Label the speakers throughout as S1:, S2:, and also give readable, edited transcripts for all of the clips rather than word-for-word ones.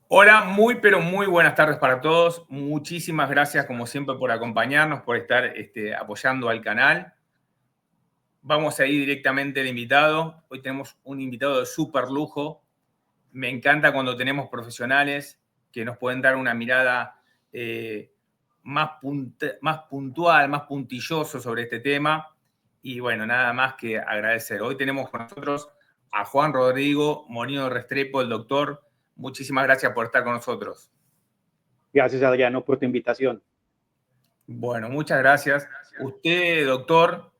S1: Hola, muy pero muy buenas tardes para todos. Muchísimas gracias como siempre por acompañarnos, por estar apoyando al canal. Vamos a ir directamente al invitado. Hoy tenemos un invitado de súper lujo. Me encanta cuando tenemos profesionales que nos pueden dar una mirada más puntual, más puntilloso sobre este tema. Y bueno, nada más que agradecer. Hoy tenemos con nosotros a Juan Rodrigo Molino Restrepo, el doctor. Muchísimas gracias por estar con nosotros.
S2: Gracias, Adriano, por tu invitación.
S1: Bueno, muchas gracias. Usted, doctor,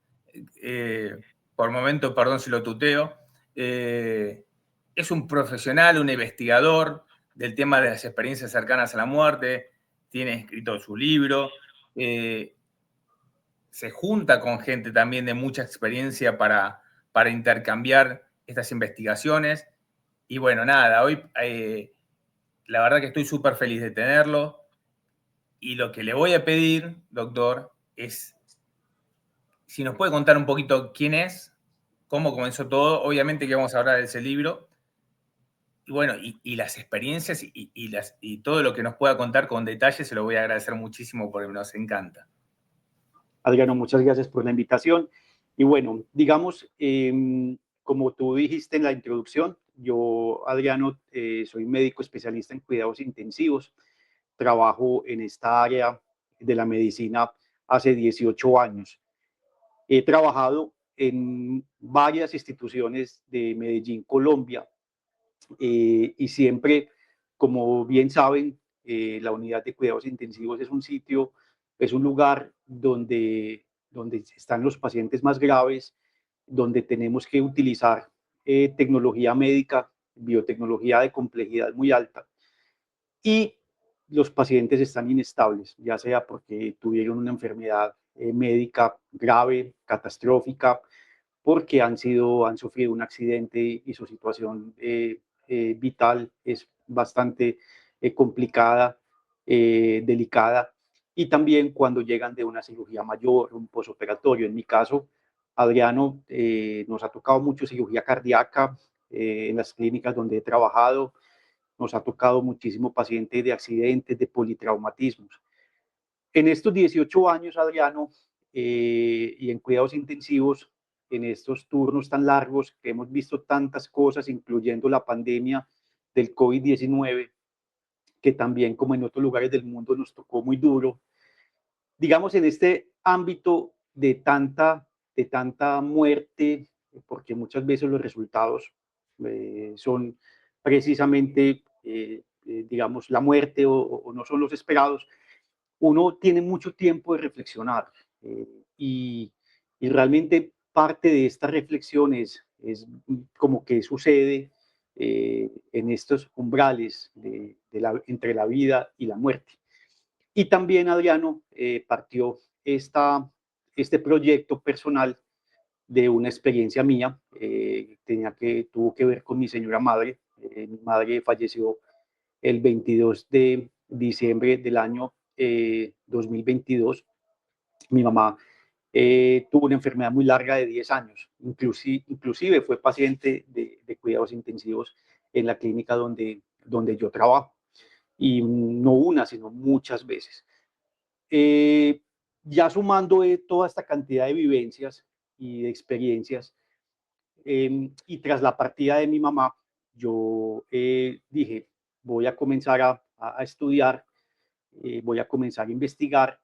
S1: eh, por momento, perdón si lo tuteo, es un profesional, un investigador del tema de las experiencias cercanas a la muerte, tiene escrito su libro, eh, se junta con gente también de mucha experiencia para intercambiar estas investigaciones. Y bueno, nada, hoy la verdad que estoy súper feliz de tenerlo. Y lo que le voy a pedir, doctor, es si nos puede contar un poquito quién es, cómo comenzó todo. Obviamente que vamos a hablar de ese libro. Y bueno, y las experiencias y todo lo que nos pueda contar con detalle, se lo voy a agradecer muchísimo porque nos encanta.
S2: Adriano, muchas gracias por la invitación. Y bueno, digamos, como tú dijiste en la introducción, yo, Adriano, soy médico especialista en cuidados intensivos. Trabajo en esta área de la medicina hace 18 años. He trabajado en varias instituciones de Medellín, Colombia, y siempre, como bien saben, la unidad de cuidados intensivos es un sitio, es un lugar donde están los pacientes más graves, donde tenemos que utilizar tecnología médica, biotecnología de complejidad muy alta, y los pacientes están inestables, ya sea porque tuvieron una enfermedad médica grave, catastrófica, porque han sufrido un accidente y su situación vital es bastante complicada, delicada, y también cuando llegan de una cirugía mayor, un posoperatorio. En mi caso, Adriano, nos ha tocado mucho cirugía cardíaca en las clínicas donde he trabajado, nos ha tocado muchísimo pacientes de accidentes, de politraumatismos. En estos 18 años, Adriano, y en cuidados intensivos, en estos turnos tan largos que hemos visto tantas cosas, incluyendo la pandemia del COVID-19, que también, como en otros lugares del mundo, nos tocó muy duro. Digamos, en este ámbito de tanta muerte, porque muchas veces los resultados son precisamente, digamos, la muerte o no son los esperados, uno tiene mucho tiempo de reflexionar, y, y, realmente parte de esta reflexión es como que sucede en estos umbrales entre la vida y la muerte. Y también Adriano partió este proyecto personal de una experiencia mía, tuvo que ver con mi señora madre. Mi madre falleció el 22 de diciembre del año 2022. Mi mamá tuvo una enfermedad muy larga de 10 años, inclusive fue paciente de cuidados intensivos en la clínica donde yo trabajo, y no una, sino muchas veces. Eh, ya sumando toda esta cantidad de vivencias y de experiencias, y tras la partida de mi mamá, yo dije, voy a comenzar a estudiar, voy a comenzar a investigar,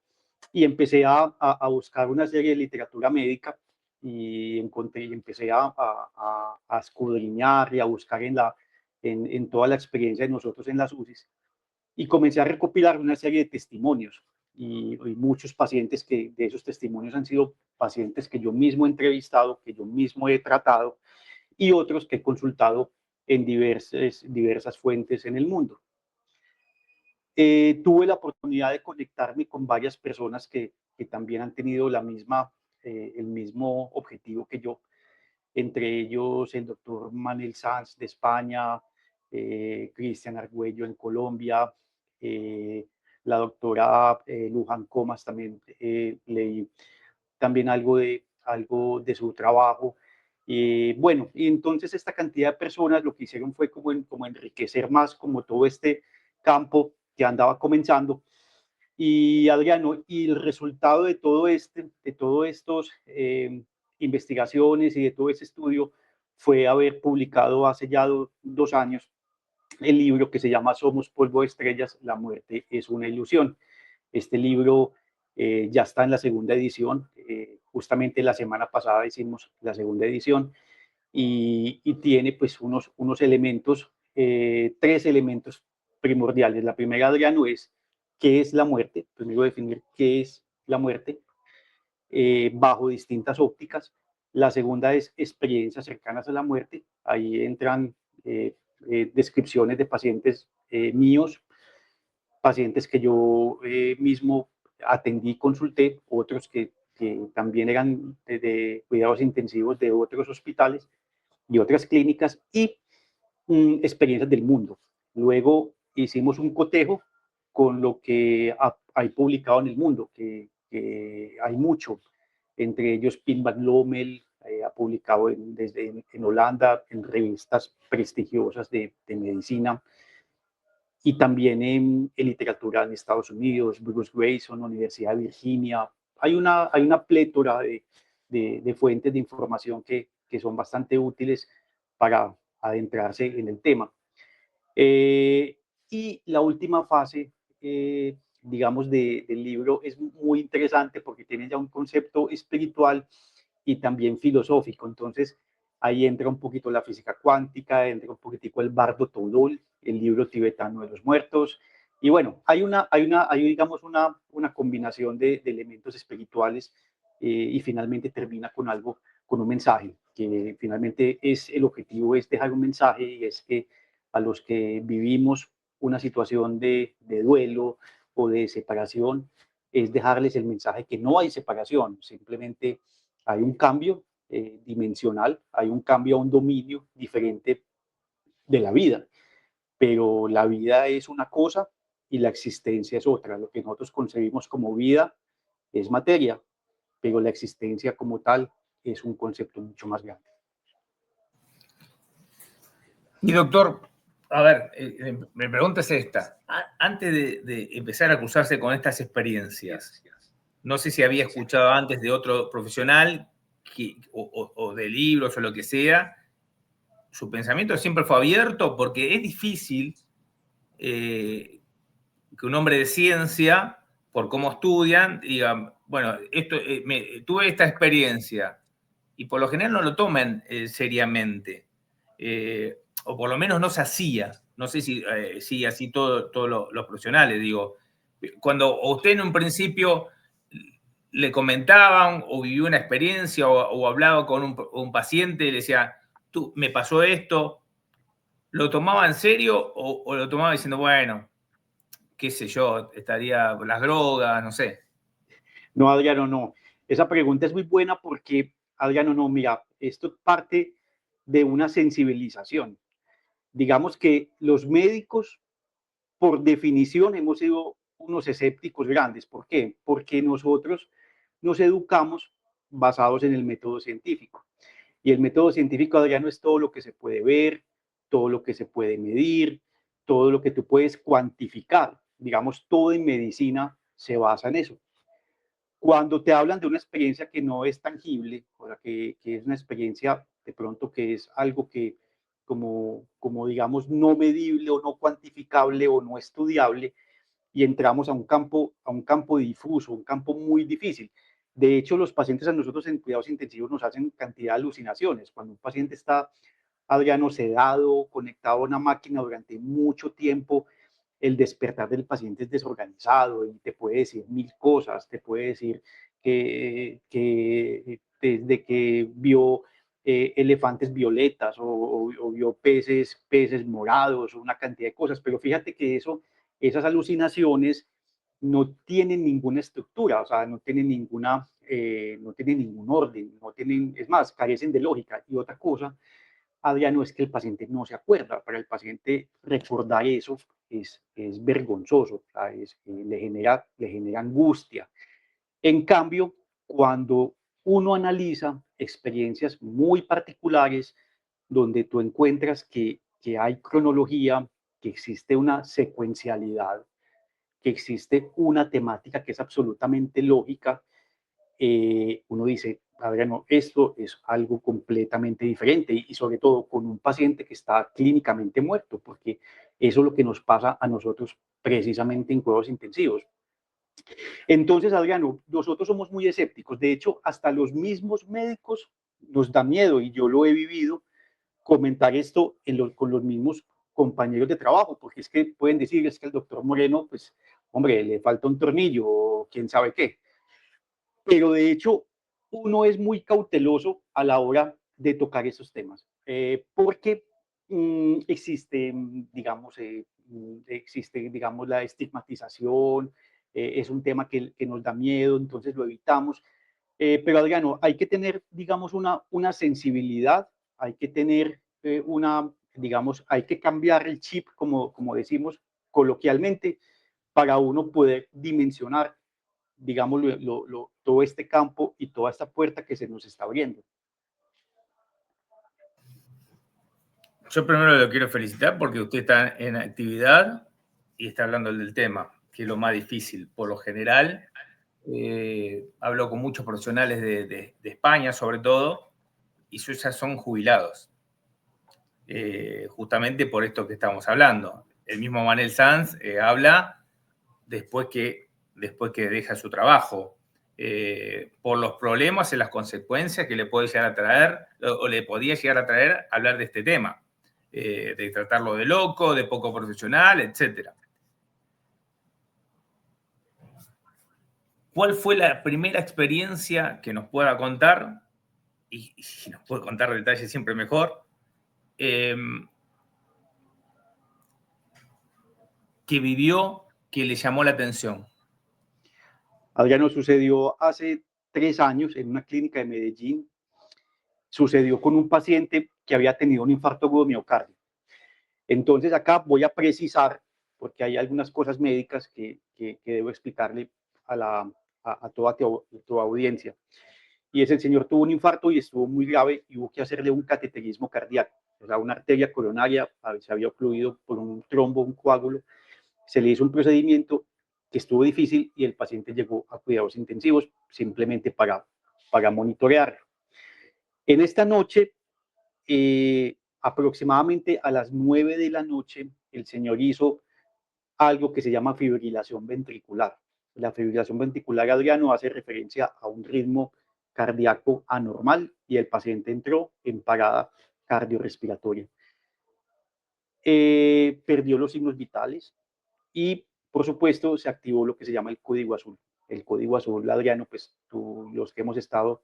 S2: y empecé a buscar una serie de literatura médica, y empecé a escudriñar y a buscar en toda la experiencia de nosotros en las UCIs, y comencé a recopilar una serie de testimonios, y muchos pacientes que de esos testimonios han sido pacientes que yo mismo he entrevistado, que yo mismo he tratado, y otros que he consultado en diversas fuentes en el mundo. Tuve la oportunidad de conectarme con varias personas que también han tenido el mismo objetivo que yo, entre ellos el doctor Manel Sanz de España, Cristian Argüello en Colombia, la doctora Luján Comas, también leí también algo de su trabajo, Bueno, y entonces esta cantidad de personas lo que hicieron fue como enriquecer más como todo este campo que andaba comenzando. Y Adriano, y el resultado de de todos estos investigaciones y de todo ese estudio fue haber publicado hace ya 2 años el libro que se llama Somos polvo de estrellas, la muerte es una ilusión. Este libro ya está en la segunda edición. Justamente la semana pasada hicimos la segunda edición y tiene pues unos elementos, 3 elementos primordiales. La primera, Adriano, es qué es la muerte. Primero definir qué es la muerte bajo distintas ópticas. La segunda es experiencias cercanas a la muerte. Ahí entran descripciones de pacientes míos, pacientes que yo mismo atendí, consulté, otros que también eran de cuidados intensivos de otros hospitales y otras clínicas y experiencias del mundo. Luego hicimos un cotejo con lo que hay publicado en el mundo, que hay mucho, entre ellos Pim Van Lommel ha publicado en Holanda, en revistas prestigiosas de medicina, y también en literatura en Estados Unidos, Bruce Grayson, Universidad de Virginia. Hay una plétora de fuentes de información que son bastante útiles para adentrarse en el tema. Y la última fase, digamos, del libro es muy interesante porque tiene ya un concepto espiritual y también filosófico. Entonces, ahí entra un poquito la física cuántica, entra un poquitico el Bardo Tolol, el libro tibetano de los muertos. Y bueno, hay digamos, una combinación de elementos espirituales y finalmente termina con algo, con un mensaje, que finalmente es el objetivo, es dejar un mensaje y es que a los que vivimos una situación de duelo o de separación, es dejarles el mensaje que no hay separación, simplemente hay un cambio dimensional, hay un cambio a un dominio diferente de la vida, pero la vida es una cosa y la existencia es otra. Lo que nosotros concebimos como vida es materia, pero la existencia como tal es un concepto mucho más grande.
S1: Y doctor, a ver, mi pregunta es esta. Antes de empezar a cruzarse con estas experiencias, no sé si había escuchado antes de otro profesional o de libros o lo que sea, su pensamiento siempre fue abierto porque es difícil que un hombre de ciencia, por cómo estudian, diga, bueno, tuve esta experiencia y por lo general no lo tomen seriamente. O por lo menos no se hacía. No sé si así todos los profesionales, digo. Cuando usted en un principio le comentaban o vivió una experiencia o hablaba con un paciente y le decía, tú, me pasó esto, ¿lo tomaba en serio o lo tomaba diciendo, bueno, qué sé yo, estaría las drogas, no sé?
S2: No, Adriano, no. Esa pregunta es muy buena porque, Adriano, no, mira, esto parte de una sensibilización. Digamos que los médicos, por definición, hemos sido unos escépticos grandes. ¿Por qué? Porque nosotros nos educamos basados en el método científico. Y el método científico, Adriano, es todo lo que se puede ver, todo lo que se puede medir, todo lo que tú puedes cuantificar. Digamos, todo en medicina se basa en eso. Cuando te hablan de una experiencia que no es tangible, o sea, que es una experiencia de pronto que es algo que como digamos no medible o no cuantificable o no estudiable, y entramos a un campo difuso, un campo muy difícil. De hecho, los pacientes a nosotros en cuidados intensivos nos hacen cantidad de alucinaciones. Cuando un paciente está, Adriano, sedado, conectado a una máquina durante mucho tiempo, el despertar del paciente es desorganizado y te puede decir mil cosas, te puede decir que desde que vio elefantes violetas o vio peces morados o una cantidad de cosas, pero fíjate que esas alucinaciones no tienen ninguna estructura, o sea, no tienen ningún orden, no tienen, es más, carecen de lógica. Y otra cosa, Adriano, es que el paciente no se acuerda. Para el paciente recordar eso es vergonzoso, o sea, le genera angustia. En cambio, cuando uno analiza experiencias muy particulares donde tú encuentras que hay cronología, que existe una secuencialidad, que existe una temática que es absolutamente lógica. Uno dice, Adriano, esto es algo completamente diferente y sobre todo con un paciente que está clínicamente muerto, porque eso es lo que nos pasa a nosotros precisamente en cuidados intensivos. Entonces, Adriano, nosotros somos muy escépticos. De hecho, hasta los mismos médicos nos da miedo, y yo lo he vivido, comentar esto con los mismos compañeros de trabajo, porque es que pueden decir, es que el doctor Moreno, pues, hombre, le falta un tornillo o quién sabe qué. Pero de hecho, uno es muy cauteloso a la hora de tocar esos temas, porque existe, digamos, la estigmatización, es un tema que nos da miedo, entonces lo evitamos. Pero Adriano, hay que tener, digamos, una sensibilidad, hay que tener digamos, hay que cambiar el chip, como decimos coloquialmente, para uno poder dimensionar, digamos, todo este campo y toda esta puerta que se nos está abriendo.
S1: Yo primero lo quiero felicitar porque usted está en actividad y está hablando del tema, que es lo más difícil. Por lo general, hablo con muchos profesionales de España, sobre todo, y ellos ya son jubilados, justamente por esto que estamos hablando. El mismo Manel Sanz habla después que deja su trabajo, por los problemas y las consecuencias que le puede llegar a traer, o le podía llegar a traer hablar de este tema. De tratarlo de loco, de poco profesional, etc. ¿Cuál fue la primera experiencia que nos pueda contar? Y si nos puede contar detalles siempre mejor. Que vivió, que le llamó la atención.
S2: Adriano, sucedió hace 3 años en una clínica de Medellín. Sucedió con un paciente que había tenido un infarto agudo de miocardio. Entonces acá voy a precisar, porque hay algunas cosas médicas que debo explicarle a toda tu audiencia. Y es el señor tuvo un infarto y estuvo muy grave y hubo que hacerle un cateterismo cardíaco, o sea, una arteria coronaria se había ocluido por un trombo, un coágulo, se le hizo un procedimiento que estuvo difícil y el paciente llegó a cuidados intensivos simplemente para monitorear. En esta noche, aproximadamente a las 9 de la noche, el señor hizo algo que se llama fibrilación ventricular. La fibrilación ventricular, Adriano, hace referencia a un ritmo cardíaco anormal y el paciente entró en parada cardiorrespiratoria. Perdió los signos vitales y, por supuesto, se activó lo que se llama el código azul. El código azul, Adriano, pues los que hemos estado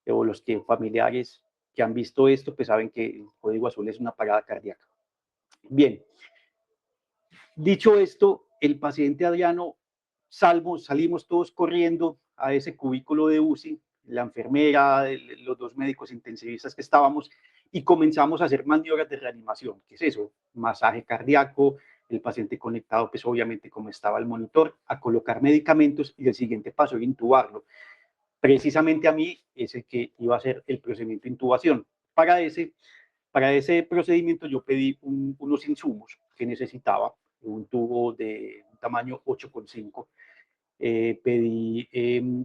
S2: o los que familiares que han visto esto, pues saben que el código azul es una parada cardíaca. Bien, dicho esto, el paciente Adriano, salimos todos corriendo a ese cubículo de UCI, la enfermera, los 2 médicos intensivistas que estábamos, y comenzamos a hacer maniobras de reanimación. ¿Qué es eso? Masaje cardíaco, el paciente conectado, pues obviamente como estaba el monitor, a colocar medicamentos y el siguiente paso era intubarlo. Precisamente a mí es el que iba a hacer el procedimiento de intubación. Para ese procedimiento yo pedí unos insumos que necesitaba, un tubo de un tamaño 8,5. Pedí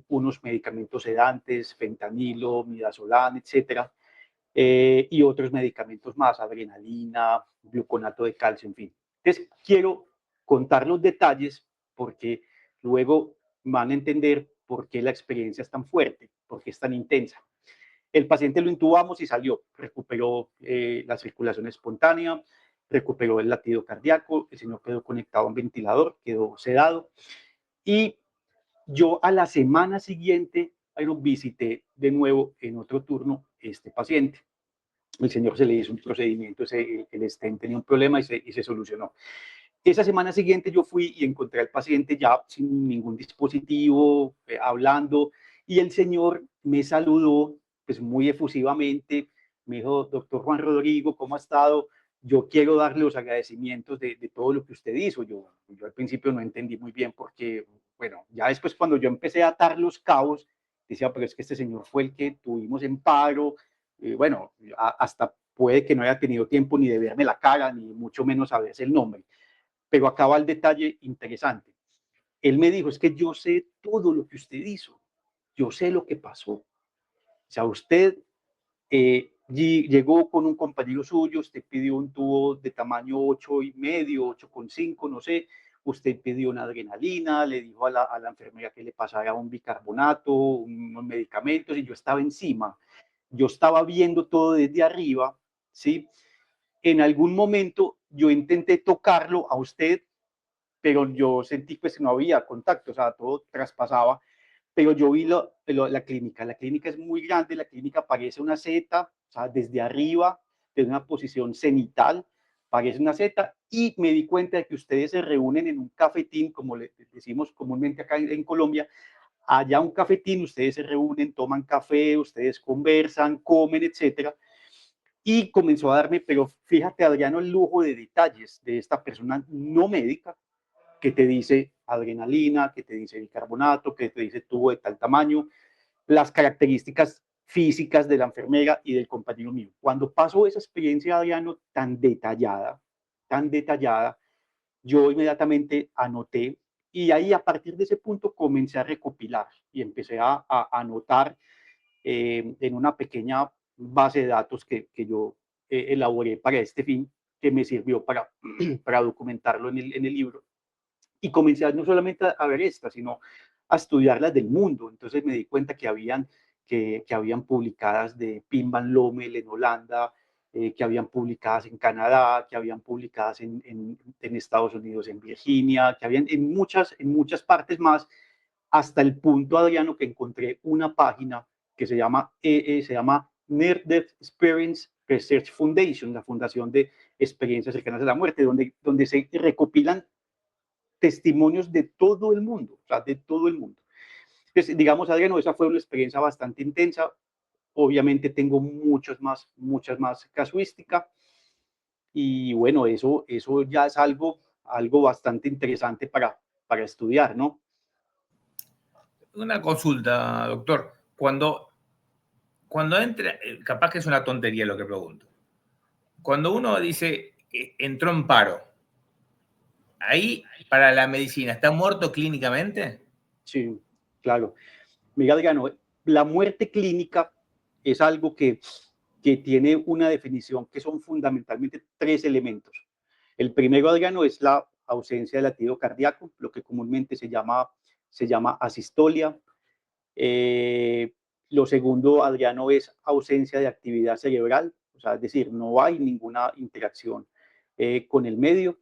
S2: unos medicamentos sedantes, fentanilo, midazolam, etcétera, y otros medicamentos más, adrenalina, gluconato de calcio, en fin. Entonces, quiero contar los detalles porque luego van a entender por qué la experiencia es tan fuerte, por qué es tan intensa. El paciente lo intubamos y salió, recuperó la circulación espontánea, recuperó el latido cardíaco, el señor quedó conectado a un ventilador, quedó sedado. Y yo a la semana siguiente visité de nuevo en otro turno este paciente. El señor se le hizo un procedimiento, el stent tenía un problema y se solucionó. Esa semana siguiente yo fui y encontré al paciente ya sin ningún dispositivo, hablando, y el señor me saludó pues muy efusivamente, me dijo, doctor Juan Rodrigo, ¿cómo ha estado? Yo quiero darle los agradecimientos de todo lo que usted hizo. Yo al principio no entendí muy bien porque, bueno, ya después cuando yo empecé a atar los cabos, decía, pero es que este señor fue el que tuvimos en paro, bueno, hasta puede que no haya tenido tiempo ni de verme la cara, ni mucho menos saberse el nombre. Pero acá va el detalle interesante. Él me dijo, es que yo sé todo lo que usted hizo, yo sé lo que pasó. O sea, usted llegó con un compañero suyo, usted pidió un tubo de tamaño 8,5, 8,5, no sé, usted pidió una adrenalina, le dijo a la enfermera que le pasara un bicarbonato, unos medicamentos, y yo estaba encima. Yo estaba viendo todo desde arriba, ¿sí? En algún momento yo intenté tocarlo a usted, pero yo sentí pues que no había contacto, o sea, todo traspasaba, pero yo vi la clínica es muy grande, la clínica parece una Z, o sea, desde arriba, desde una posición cenital, parece una Z, y me di cuenta de que ustedes se reúnen en un cafetín, como le decimos comúnmente acá en Colombia, allá un cafetín, ustedes se reúnen, toman café, ustedes conversan, comen, etcétera, y comenzó a darme, pero fíjate, Adriano, el lujo de detalles de esta persona no médica, que te dice adrenalina, que te dice bicarbonato, que te dice tubo de tal tamaño, las características físicas de la enfermera y del compañero mío. Cuando pasó esa experiencia, Adriano, tan detallada, yo inmediatamente anoté y ahí a partir de ese punto comencé a recopilar y empecé a anotar en una pequeña base de datos que yo elaboré para este fin, que me sirvió para documentarlo en el libro. Y comencé no solamente a ver estas, sino a estudiarlas del mundo. Entonces me di cuenta que habían publicadas de Pim van Lommel en Holanda, que habían publicadas en Canadá, que habían publicadas en Estados Unidos, en Virginia, que habían en muchas partes más, hasta el punto, Adriano, que encontré una página que se llama Near Death Experience Research Foundation, la Fundación de Experiencias Cercanas a la Muerte, donde se recopilan testimonios de todo el mundo, o sea, de todo el mundo. Entonces, digamos, Adriano, esa fue una experiencia bastante intensa. Obviamente tengo muchas más casuística. Y bueno, eso ya es algo bastante interesante para estudiar, ¿no?
S1: Una consulta, doctor. Cuando entra, capaz que es una tontería lo que pregunto. Cuando uno dice entró en paro, ahí para la medicina, ¿está muerto clínicamente?
S2: Sí, claro. Mira, Adriano, la muerte clínica es algo que tiene una definición que son fundamentalmente tres elementos. El primero, Adriano, es la ausencia de latido cardíaco, lo que comúnmente se llama asistolia. Eh, lo segundo, Adriano, es ausencia de actividad cerebral, o sea, es decir, no hay ninguna interacción con el medio.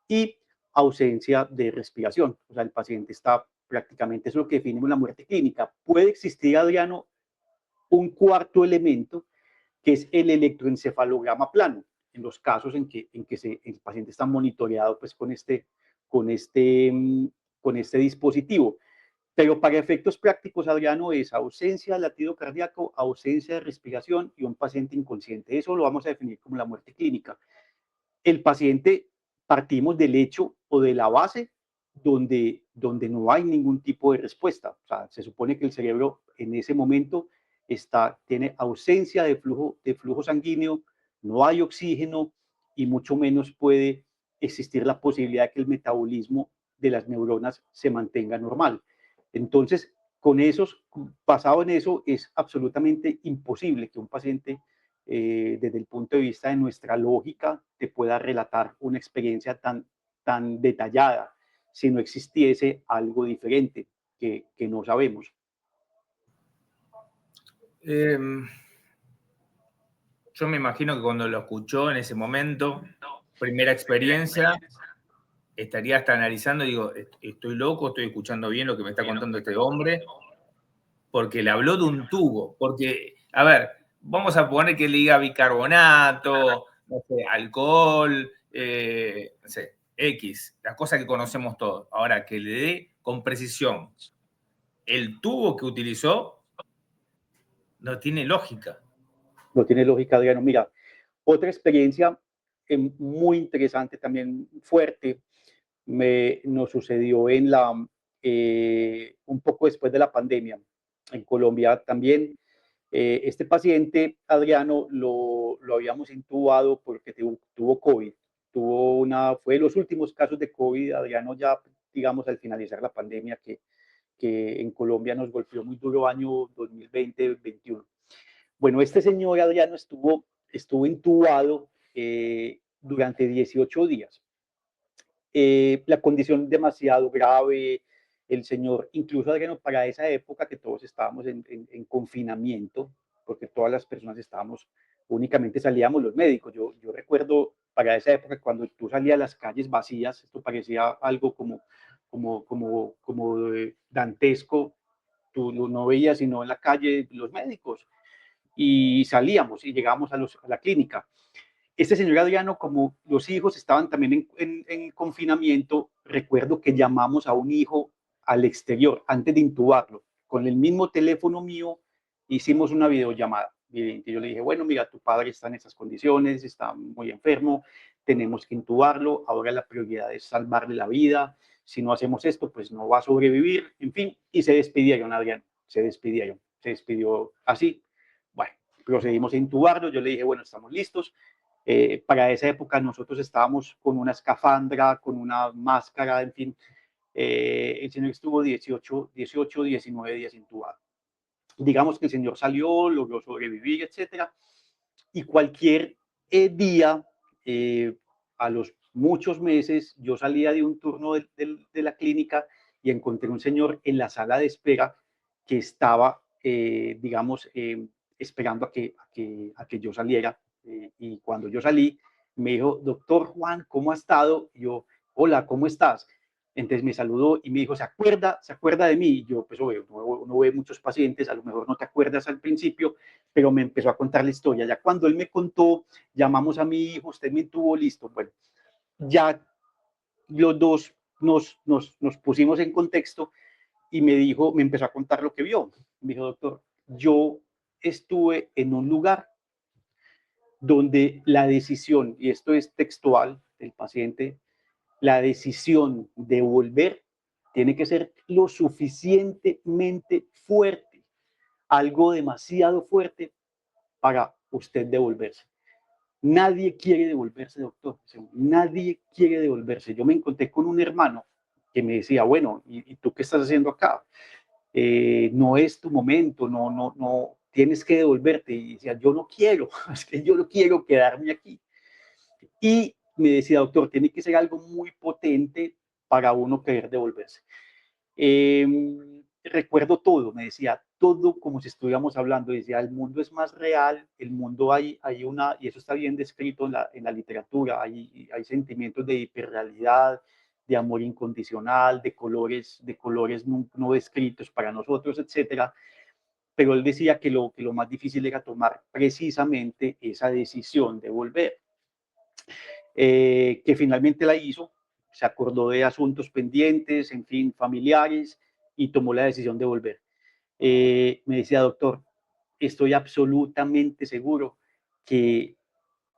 S2: Y ausencia de respiración, o sea, el paciente está prácticamente, eso es lo que definimos la muerte clínica. Puede existir, Adriano, un cuarto elemento, que es el electroencefalograma plano, en los casos en que el paciente está monitoreado pues, con, este, con este dispositivo. Pero para efectos prácticos, Adriano, es ausencia de latido cardíaco, ausencia de respiración y un paciente inconsciente. Eso lo vamos a definir como la muerte clínica. El paciente, partimos del hecho o de la base donde no hay ningún tipo de respuesta. O sea, se supone que el cerebro en ese momento tiene ausencia de flujo sanguíneo, no hay oxígeno y mucho menos puede existir la posibilidad de que el metabolismo de las neuronas se mantenga normal. Entonces, basado en eso, es absolutamente imposible que un paciente desde el punto de vista de nuestra lógica, te pueda relatar una experiencia tan detallada si no existiese algo diferente que no sabemos.
S1: Yo me imagino que cuando lo escuchó en ese momento, primera experiencia, estaría hasta analizando, digo, estoy loco, estoy escuchando bien lo que me está contando este hombre, porque le habló de un tubo, porque, a ver, vamos a poner que le diga bicarbonato, no sé, alcohol, no sé, X, las cosas que conocemos todos. Ahora, que le dé con precisión el tubo que utilizó, no tiene lógica.
S2: No tiene lógica, Adriano. Mira, otra experiencia muy interesante, también fuerte, nos sucedió un poco después de la pandemia. en Colombia también. Este paciente, Adriano, lo habíamos intubado porque tuvo COVID. Fue de los últimos casos de COVID, Adriano, ya digamos al finalizar la pandemia que en Colombia nos golpeó muy duro año 2020-2021. Bueno, este señor Adriano estuvo intubado durante 18 días. La condición demasiado grave, el señor, incluso Adriano, para esa época que todos estábamos en confinamiento, porque todas las personas estábamos, únicamente salíamos los médicos. Yo recuerdo para esa época cuando tú salías a las calles vacías, esto parecía algo como dantesco, tú no veías sino en la calle los médicos y salíamos y llegábamos a la clínica. Este señor Adriano, como los hijos estaban también en confinamiento, recuerdo que llamamos a un hijo al exterior antes de intubarlo. Con el mismo teléfono mío hicimos una videollamada. Y yo le dije, bueno, mira, tu padre está en estas condiciones, está muy enfermo, tenemos que intubarlo, ahora la prioridad es salvarle la vida, si no hacemos esto, pues no va a sobrevivir, en fin, y se despidieron, Adriano, se despidió así. Bueno, procedimos a intubarlo, yo le dije, bueno, estamos listos. Para esa época nosotros estábamos con una escafandra, con una máscara, en fin. El señor estuvo 19 días intubado. Digamos que el señor salió, logró sobrevivir, etcétera. Y cualquier día, a los muchos meses, yo salía de un turno de la clínica y encontré un señor en la sala de espera que estaba, digamos, esperando a que yo saliera. Y cuando yo salí, me dijo, doctor Juan, ¿cómo ha estado? Y yo, hola, ¿cómo estás? Entonces me saludó y me dijo, ¿se acuerda de mí? Y yo, pues, uno ve muchos pacientes, a lo mejor no te acuerdas al principio, pero me empezó a contar la historia. Ya cuando él me contó, llamamos a mi hijo, usted me tuvo listo. Bueno, ya los dos nos pusimos en contexto y me empezó a contar lo que vio. Me dijo, doctor, yo estuve en un lugar donde la decisión, y esto es textual del paciente, la decisión de volver tiene que ser lo suficientemente fuerte, algo demasiado fuerte para usted devolverse. Nadie quiere devolverse, doctor. Nadie quiere devolverse. Yo me encontré con un hermano que me decía, bueno, ¿y tú qué estás haciendo acá? No es tu momento, no, tienes que devolverte. Y decía, yo no quiero, es que yo no quiero quedarme aquí. Y me decía, doctor, tiene que ser algo muy potente para uno querer devolverse. Eh, Recuerdo todo, me decía, todo como si estuviéramos hablando, decía, el mundo es más real, el mundo hay una, y eso está bien descrito en la literatura, hay sentimientos de hiperrealidad, de amor incondicional, de colores no descritos para nosotros, etcétera. Pero él decía que lo más difícil era tomar precisamente esa decisión de volver, que finalmente la hizo, se acordó de asuntos pendientes, en fin, familiares, y tomó la decisión de volver. Me decía, doctor, estoy absolutamente seguro que,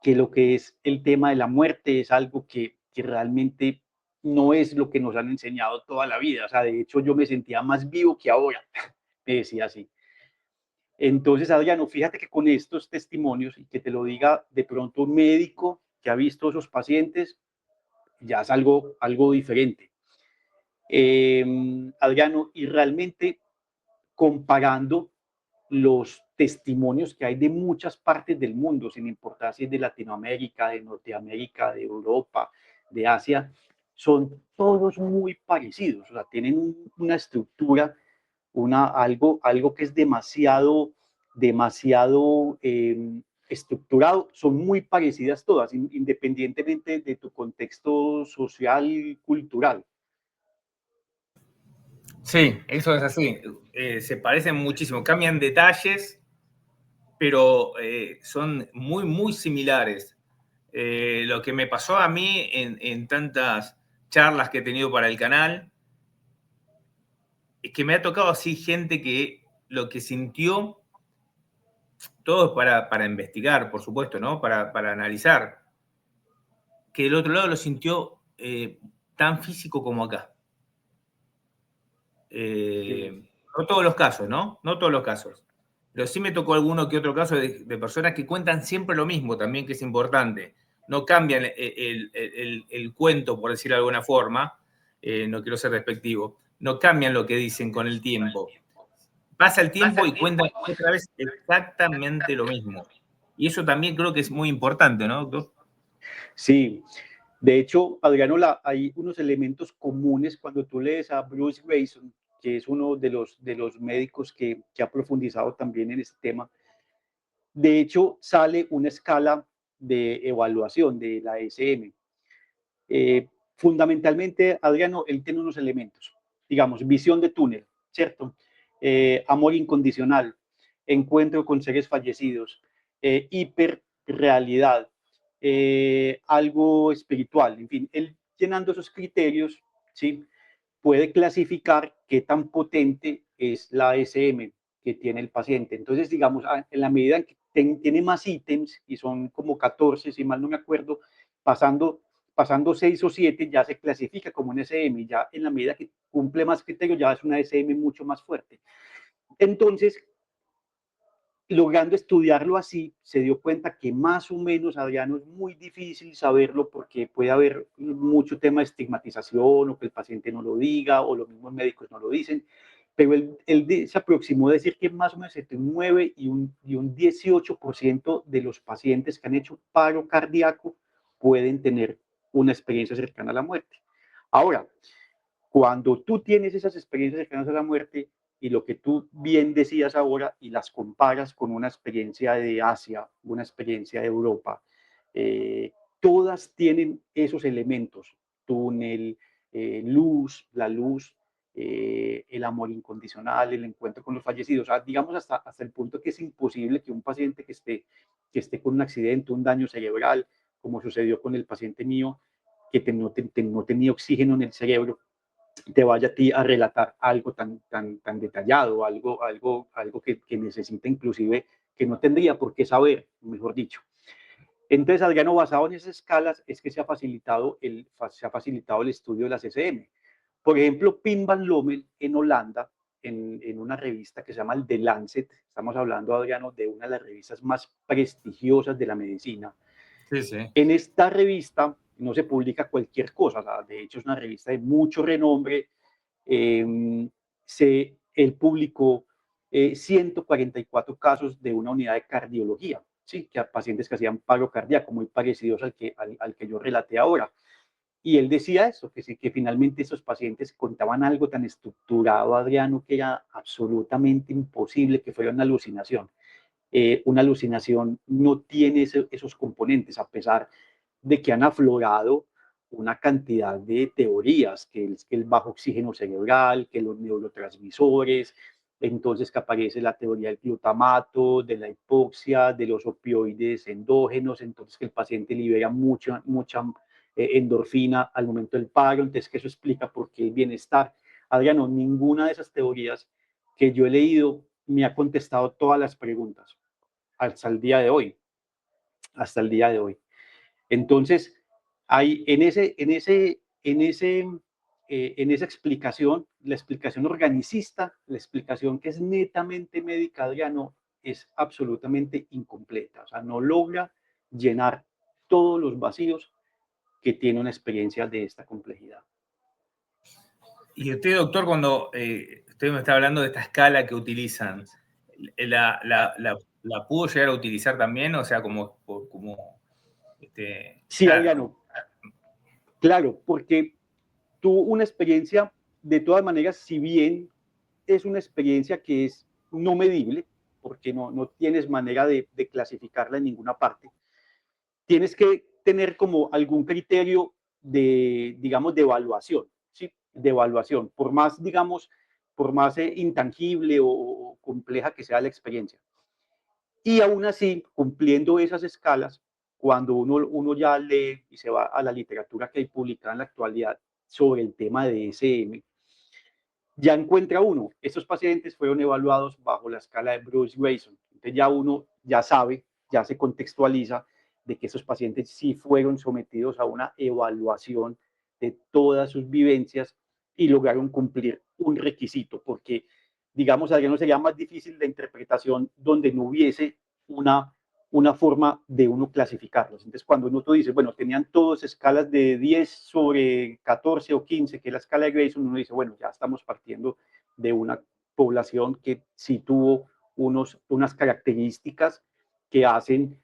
S2: que lo que es el tema de la muerte es algo que realmente no es lo que nos han enseñado toda la vida. O sea, de hecho, yo me sentía más vivo que ahora, me decía así. Entonces, Adriano, fíjate que con estos testimonios, y que te lo diga de pronto un médico que ha visto a esos pacientes, ya es algo diferente. Adriano, y realmente comparando los testimonios que hay de muchas partes del mundo, sin importar si es de Latinoamérica, de Norteamérica, de Europa, de Asia, son todos muy parecidos, o sea, tienen una estructura, algo que es demasiado estructurado, son muy parecidas todas, independientemente de tu contexto social y cultural.
S1: Sí, eso es así. Se parecen muchísimo, cambian detalles, pero son muy, muy similares. Lo que me pasó a mí en tantas charlas que he tenido para el canal es que me ha tocado así gente que lo que sintió, todo para investigar, por supuesto, ¿no? Para analizar, que del otro lado lo sintió tan físico como acá.
S2: Sí.
S1: No todos los casos, ¿no? No todos los casos. Pero sí me tocó alguno que otro caso de personas que cuentan siempre lo mismo también, que es importante. No cambian el cuento, por decirlo de alguna forma, no quiero ser despectivo, no cambian lo que dicen con el tiempo. Pasa el tiempo y cuentan otra vez exactamente lo mismo. Y eso también creo que es muy importante, ¿no, doctor?
S2: Sí, de hecho, Adriano, hay unos elementos comunes cuando tú lees a Bruce Grayson, que es uno de los médicos que ha profundizado también en este tema. De hecho, sale una escala de evaluación de la SM. Fundamentalmente, Adriano, él tiene unos elementos, digamos, visión de túnel, ¿cierto? Amor incondicional, encuentro con seres fallecidos, hiperrealidad, algo espiritual, en fin, él llenando esos criterios, ¿sí? Puede clasificar qué tan potente es la SM que tiene el paciente. Entonces, digamos, en la medida en que tiene más ítems, y son como 14, si mal no me acuerdo, pasando 6 o 7 ya se clasifica como un SM, ya en la medida que cumple más criterios ya es una SM mucho más fuerte. Entonces, logrando estudiarlo así, se dio cuenta que más o menos, Adriano, es muy difícil saberlo porque puede haber mucho tema de estigmatización o que el paciente no lo diga o los mismos médicos no lo dicen, pero él se aproximó a decir que más o menos entre un 9 y un 18% de los pacientes que han hecho paro cardíaco pueden tener una experiencia cercana a la muerte. Ahora, cuando tú tienes esas experiencias cercanas a la muerte y lo que tú bien decías ahora y las comparas con una experiencia de Asia, una experiencia de Europa, todas tienen esos elementos, túnel, la luz, el amor incondicional, el encuentro con los fallecidos, o sea, digamos hasta el punto que es imposible que un paciente que esté con un accidente, un daño cerebral, como sucedió con el paciente mío, que no tenía oxígeno en el cerebro, te vaya a ti a relatar algo tan detallado, algo que necesita inclusive, que no tendría por qué saber, mejor dicho. Entonces, Adriano, basado en esas escalas, es que se ha facilitado el estudio de las SM. Por ejemplo, Pim van Lommel en Holanda, en una revista que se llama el The Lancet, estamos hablando, Adriano, de una de las revistas más prestigiosas de la medicina.
S1: Sí, sí.
S2: En esta revista no se publica cualquier cosa, o sea, de hecho es una revista de mucho renombre. Él publicó 144 casos de una unidad de cardiología, ¿sí? Que a pacientes que hacían paro cardíaco, muy parecidos al que yo relaté ahora. Y él decía eso, que, sí, que finalmente esos pacientes contaban algo tan estructurado, Adriano, que era absolutamente imposible que fuera una alucinación. Una alucinación no tiene esos componentes, a pesar de que han aflorado una cantidad de teorías, que es que el bajo oxígeno cerebral, que los neurotransmisores, entonces que aparece la teoría del glutamato, de la hipoxia, de los opioides endógenos, entonces que el paciente libera mucha endorfina al momento del paro, entonces que eso explica por qué el bienestar. Adriano, ninguna de esas teorías que yo he leído me ha contestado todas las preguntas hasta el día de hoy, hasta el día de hoy. Entonces, hay en esa explicación, la explicación organicista, la explicación que es netamente médica, Adriano, es absolutamente incompleta. O sea, no logra llenar todos los vacíos que tiene una experiencia de esta complejidad.
S1: Y usted, doctor, cuando usted me está hablando de esta escala que utilizan, ¿la pudo llegar a utilizar también? O sea,
S2: Sí, Adriano, claro, porque tuvo una experiencia, de todas maneras, si bien es una experiencia que es no medible, porque no tienes manera de clasificarla en ninguna parte, tienes que tener como algún criterio de, digamos, de evaluación, ¿sí? De evaluación, por más intangible o compleja que sea la experiencia. Y aún así, cumpliendo esas escalas, cuando uno ya lee y se va a la literatura que hay publicada en la actualidad sobre el tema de SM, ya encuentra uno, estos pacientes fueron evaluados bajo la escala de Bruce Grayson. Entonces ya uno ya sabe, ya se contextualiza de que estos pacientes sí fueron sometidos a una evaluación de todas sus vivencias y lograron cumplir un requisito, porque digamos, Adriano, sería más difícil la interpretación donde no hubiese una forma de uno clasificarlos. Entonces, cuando uno dice, bueno, tenían todos escalas de 10 sobre 14 o 15, que es la escala de Grayson, uno dice, bueno, ya estamos partiendo de una población que sí tuvo unas características que hacen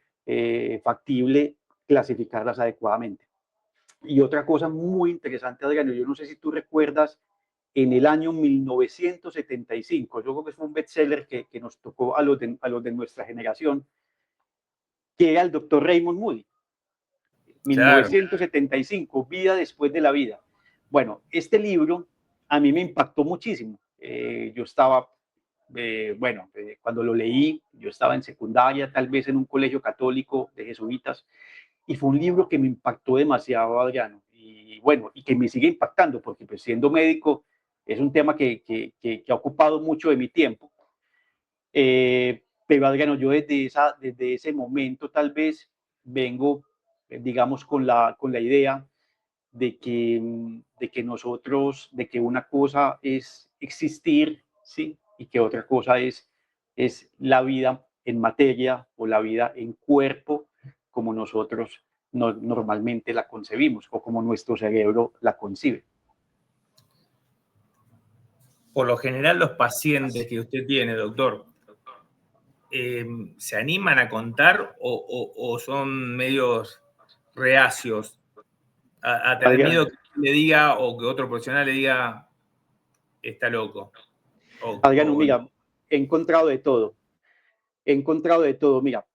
S2: factible clasificarlas adecuadamente. Y otra cosa muy interesante, Adriano, yo no sé si tú recuerdas, en el año 1975, yo creo que fue un bestseller que nos tocó a los de nuestra generación, que era el doctor Raymond Moody,
S1: Claro.
S2: 1975, Vida después de la vida. Bueno, este libro a mí me impactó muchísimo. Yo estaba, cuando lo leí, yo estaba en secundaria, tal vez en un colegio católico de jesuitas, y fue un libro que me impactó demasiado, Adriano, y bueno, y que me sigue impactando, porque pues siendo médico es un tema que ha ocupado mucho de mi tiempo. Pero Adriano, yo desde ese momento tal vez vengo, digamos, con la idea de que nosotros, de que una cosa es existir, ¿sí? Y que otra cosa es la vida en materia o la vida en cuerpo, como nosotros normalmente la concebimos o como nuestro cerebro la concibe.
S1: Por lo general, los pacientes que usted tiene, doctor, ¿se animan a contar o son medios reacios a tener
S2: Adriano,
S1: miedo que le diga o que otro profesional le diga está loco?
S2: Adriano, mira, he encontrado de todo. He encontrado de todo. Mira,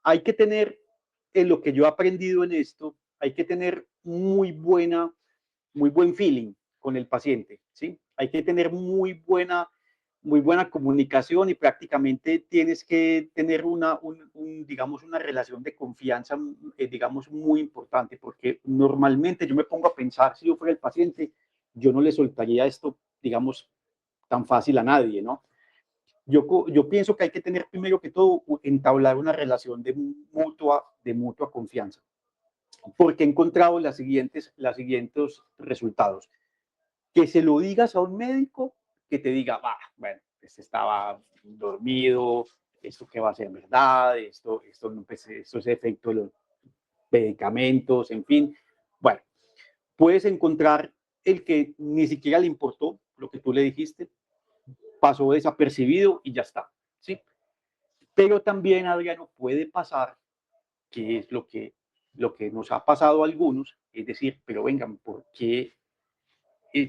S2: hay que tener, en lo que yo he aprendido en esto, hay que tener muy buen feeling con el paciente, ¿sí? Hay que tener muy buena comunicación y prácticamente tienes que tener digamos, una relación de confianza, digamos, muy importante, porque normalmente yo me pongo a pensar, si yo fuera el paciente, yo no le soltaría esto, digamos, tan fácil a nadie, ¿no? Yo pienso que hay que tener primero que todo entablar una relación de mutua confianza, porque he encontrado las siguientes resultados. Que se lo digas a un médico que te diga, bueno, este estaba dormido, esto que va a ser verdad, pues, esto es efecto de los medicamentos, en fin. Bueno, puedes encontrar el que ni siquiera le importó lo que tú le dijiste, pasó desapercibido y ya está, ¿sí? Pero también, Adriano, puede pasar, que es lo que nos ha pasado a algunos, es decir, pero vengan, ¿por qué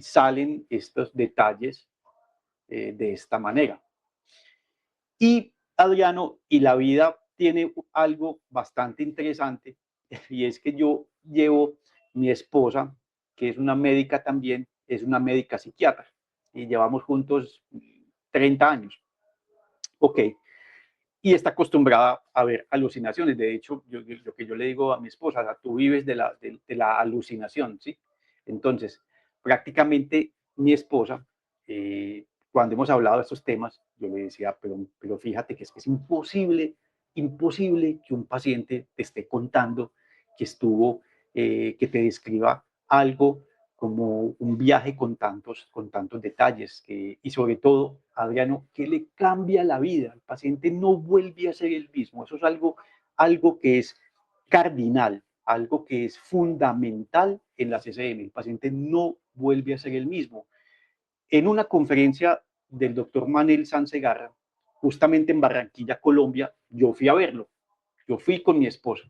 S2: salen estos detalles de esta manera? Y Adriano, y la vida tiene algo bastante interesante, y es que yo llevo mi esposa, que es una médica también, es una médica psiquiatra, y llevamos juntos 30 años. Ok, y está acostumbrada a ver alucinaciones. De hecho, lo que yo le digo a mi esposa, o sea, tú vives de la alucinación, ¿sí? Entonces, prácticamente mi esposa, cuando hemos hablado de estos temas, yo le decía, pero fíjate que es imposible que un paciente te esté contando que te describa algo como un viaje con tantos detalles, y sobre todo, Adriano, que le cambia la vida. El paciente no vuelve a ser el mismo. Eso es algo que es cardinal, algo que es fundamental en la CCM. El paciente no vuelve a ser el mismo. En una conferencia del doctor Manel Sansegarra, justamente en Barranquilla, Colombia, yo fui a verlo. Yo fui con mi esposa.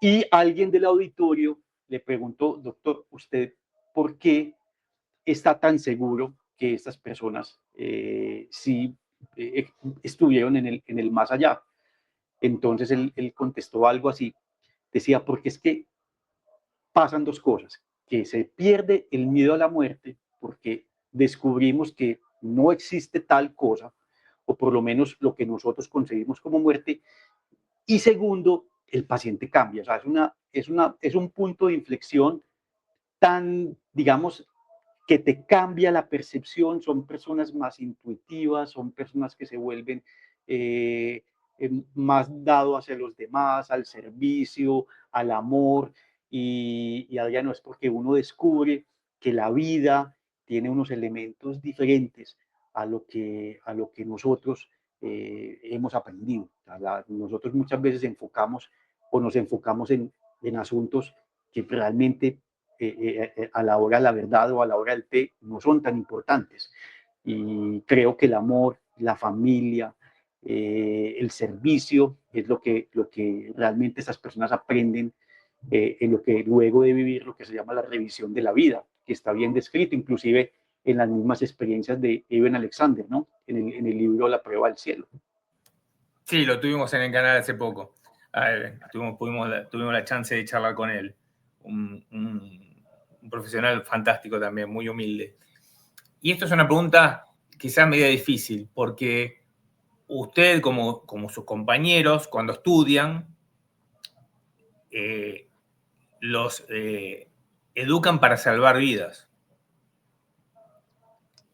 S2: Y alguien del auditorio le preguntó, doctor, ¿usted por qué está tan seguro que estas personas sí estuvieron en el más allá? Entonces él contestó algo así, decía, porque es que pasan dos cosas, que se pierde el miedo a la muerte porque descubrimos que no existe tal cosa, o por lo menos lo que nosotros concebimos como muerte, y segundo, el paciente cambia. O sea, es un punto de inflexión tan, digamos, que te cambia la percepción. Son personas más intuitivas, son personas que se vuelven eh, más dado hacia los demás, al servicio, al amor. Y Adriano, es porque uno descubre que la vida tiene unos elementos diferentes a lo que nosotros hemos aprendido. Nosotros muchas veces nos enfocamos en asuntos que realmente a la hora de la verdad o a la hora del té no son tan importantes. Y creo que el amor, la familia, el servicio es lo que realmente esas personas aprenden en lo que luego de vivir lo que se llama la revisión de la vida, que está bien descrito, inclusive en las mismas experiencias de Eben Alexander, ¿no? En el libro La prueba del cielo.
S1: Sí, lo tuvimos en el canal hace poco. Tuvimos la chance de charlar con él. Un profesional fantástico también, muy humilde. Y esto es una pregunta quizás medio difícil, porque usted, como sus compañeros, cuando estudian, los educan para salvar vidas.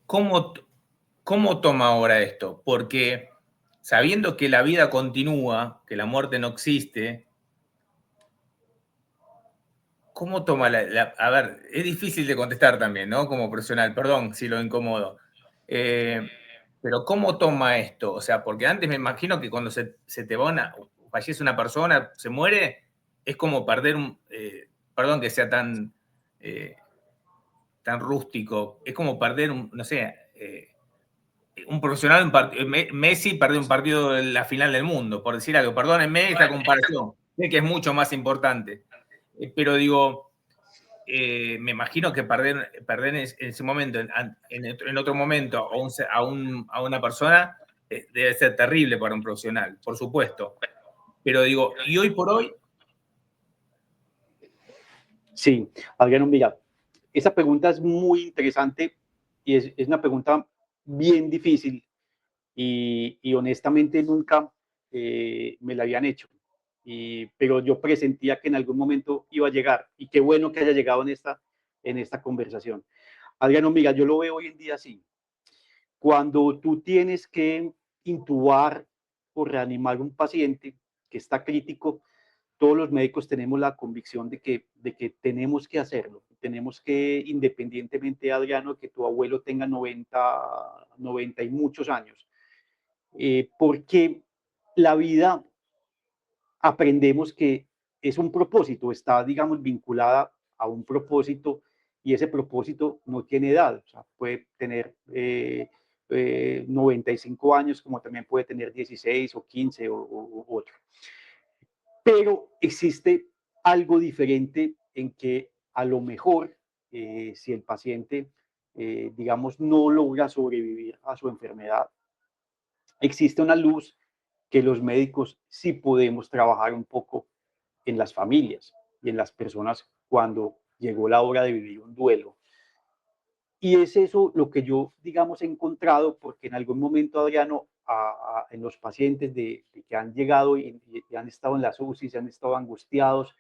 S1: ¿Cómo toma ahora esto? Porque sabiendo que la vida continúa, que la muerte no existe, ¿cómo toma a ver, es difícil de contestar también, ¿no? Como profesional, perdón si lo incomodo. Pero ¿cómo toma esto? O sea, porque antes me imagino que cuando se te va fallece una persona, se muere, es como perder perdón que sea tan rústico, es como perder no sé, un profesional, Messi perdió un partido en la final del mundo, por decir algo. Perdónenme esta comparación, sé que es mucho más importante. Pero digo, me imagino que perder en ese momento, en otro momento, a una persona, debe ser terrible para un profesional, por supuesto. Pero digo, y hoy por hoy.
S2: Sí, Adriano, mira, esa pregunta es muy interesante y es una pregunta bien difícil y honestamente nunca me la habían hecho. Pero yo presentía que en algún momento iba a llegar y qué bueno que haya llegado en esta conversación. Adriano, mira, yo lo veo hoy en día así. Cuando tú tienes que intubar o reanimar un paciente que está crítico, todos los médicos tenemos la convicción de que tenemos que hacerlo. Tenemos que, independientemente, Adriano, que tu abuelo tenga 90 y muchos años, porque la vida aprendemos que es un propósito, está, digamos, vinculada a un propósito y ese propósito no tiene edad, o sea, puede tener 95 años como también puede tener 16 o 15 o otro. Pero existe algo diferente en que a lo mejor si el paciente, digamos, no logra sobrevivir a su enfermedad, existe una luz que los médicos sí podemos trabajar un poco en las familias y en las personas cuando llegó la hora de vivir un duelo. Y es eso lo que yo, digamos, he encontrado, porque en algún momento, Adriano, en los pacientes de que han llegado y han estado en las UCI, se han estado angustiados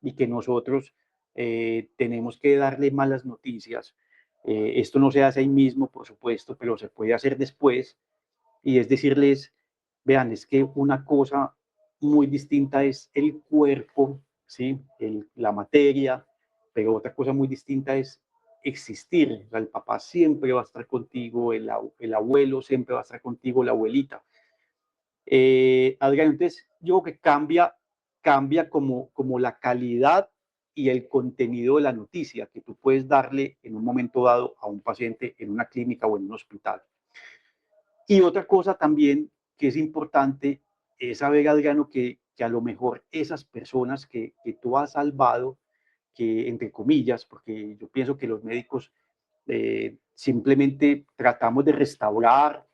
S2: y que nosotros tenemos que darle malas noticias. Esto no se hace ahí mismo, por supuesto, pero se puede hacer después. Y es decirles, vean, es que una cosa muy distinta es el cuerpo, ¿sí? La materia, pero otra cosa muy distinta es existir. O sea, el papá siempre va a estar contigo, el abuelo siempre va a estar contigo, la abuelita. Adrián, entonces yo creo que cambia como la calidad y el contenido de la noticia que tú puedes darle en un momento dado a un paciente en una clínica o en un hospital. Y otra cosa también que es importante es saber, Adriano, que a lo mejor esas personas que tú has salvado, que entre comillas, porque yo pienso que los médicos simplemente tratamos de restaurar,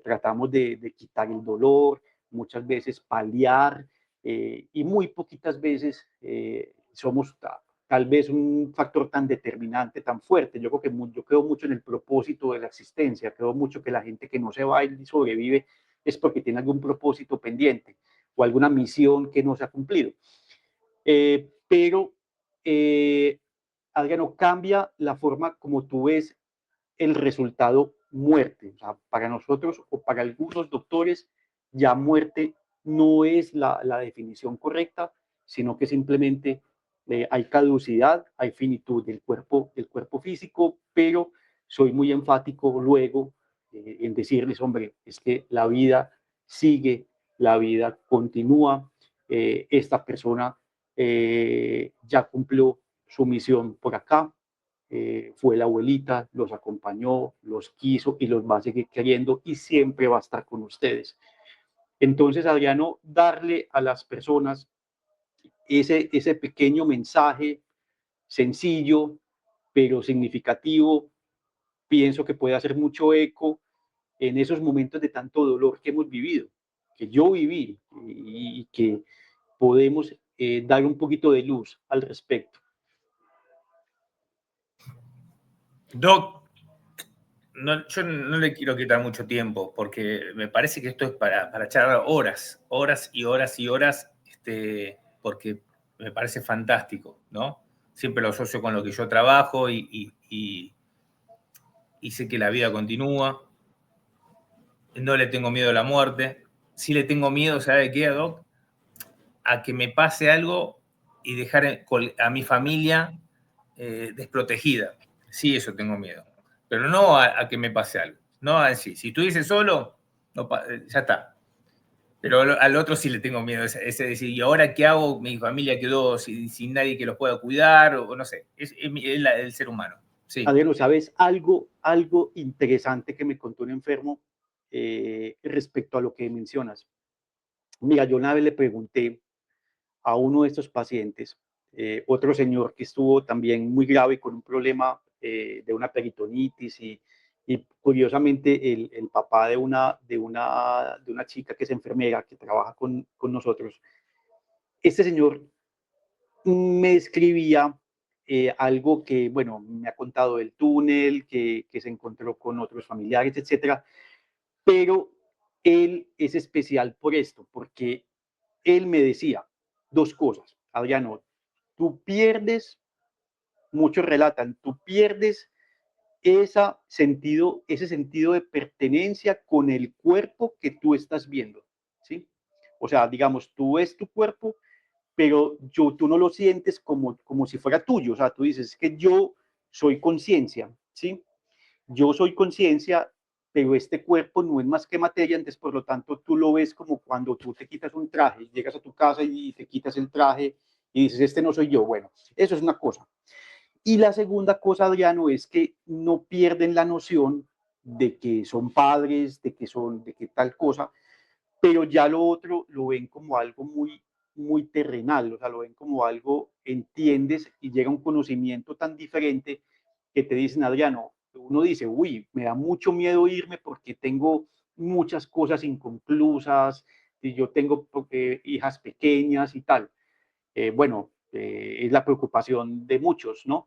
S2: tratamos de quitar el dolor, muchas veces paliar, y muy poquitas veces somos tal vez un factor tan determinante, tan fuerte. Yo creo que yo creo mucho en el propósito de la existencia, creo mucho que la gente que no se va y sobrevive es porque tiene algún propósito pendiente o alguna misión que no se ha cumplido. Pero, Adriano, cambia la forma como tú ves el resultado muerte. O sea, para nosotros o para algunos doctores, ya muerte no es la definición correcta, sino que simplemente hay caducidad, hay finitud del cuerpo físico, pero soy muy enfático luego en decirles, hombre, es que la vida sigue, la vida continúa, esta persona ya cumplió su misión por acá, fue la abuelita, los acompañó, los quiso y los va a seguir queriendo y siempre va a estar con ustedes. Entonces, Adriano, darle a las personas ese pequeño mensaje sencillo, pero significativo, pienso que puede hacer mucho eco en esos momentos de tanto dolor que hemos vivido, que yo viví y que podemos dar un poquito de luz al respecto.
S1: Doc, no, yo no le quiero quitar mucho tiempo porque me parece que esto es para charlar horas, horas y horas y horas, porque me parece fantástico, ¿no? Siempre lo asocio con lo que yo trabajo y sé que la vida continúa. No le tengo miedo a la muerte. Sí le tengo miedo, ¿sabe qué, Doc? A que me pase algo y dejar a mi familia desprotegida. Sí, eso tengo miedo. Pero no a que me pase algo. No a decir, si estuviese solo, no, ya está. Pero al otro sí le tengo miedo. Ese decir, ¿y ahora qué hago? Mi familia quedó sin nadie que los pueda cuidar, o no sé. Es el ser humano. Sí.
S2: Adriano, ¿sabes algo interesante que me contó un enfermo respecto a lo que mencionas? Mira, yo una vez le pregunté a uno de estos pacientes, otro señor que estuvo también muy grave con un problema de una peritonitis y curiosamente el papá de una chica que es enfermera, que trabaja con nosotros, este señor me escribía algo que, bueno, me ha contado del túnel, que se encontró con otros familiares, etcétera, pero él es especial por esto, porque él me decía dos cosas, Adriano, tú pierdes, muchos relatan, tú pierdes ese sentido de pertenencia con el cuerpo que tú estás viendo, ¿sí? O sea, digamos, tú ves tu cuerpo, pero tú no lo sientes como si fuera tuyo, o sea, tú dices, es que yo soy conciencia, ¿sí? Yo soy conciencia, pero este cuerpo no es más que materia, entonces por lo tanto tú lo ves como cuando tú te quitas un traje, llegas a tu casa y te quitas el traje y dices, este no soy yo. Bueno, eso es una cosa. Y la segunda cosa, Adriano, es que no pierden la noción de que son padres, de que tal cosa, pero ya lo otro lo ven como algo muy terrenal, o sea, lo ven como algo, entiendes, y llega un conocimiento tan diferente que te dicen, Adriano, uno dice, uy, me da mucho miedo irme porque tengo muchas cosas inconclusas, y yo tengo hijas pequeñas y tal. Bueno, es la preocupación de muchos, ¿no?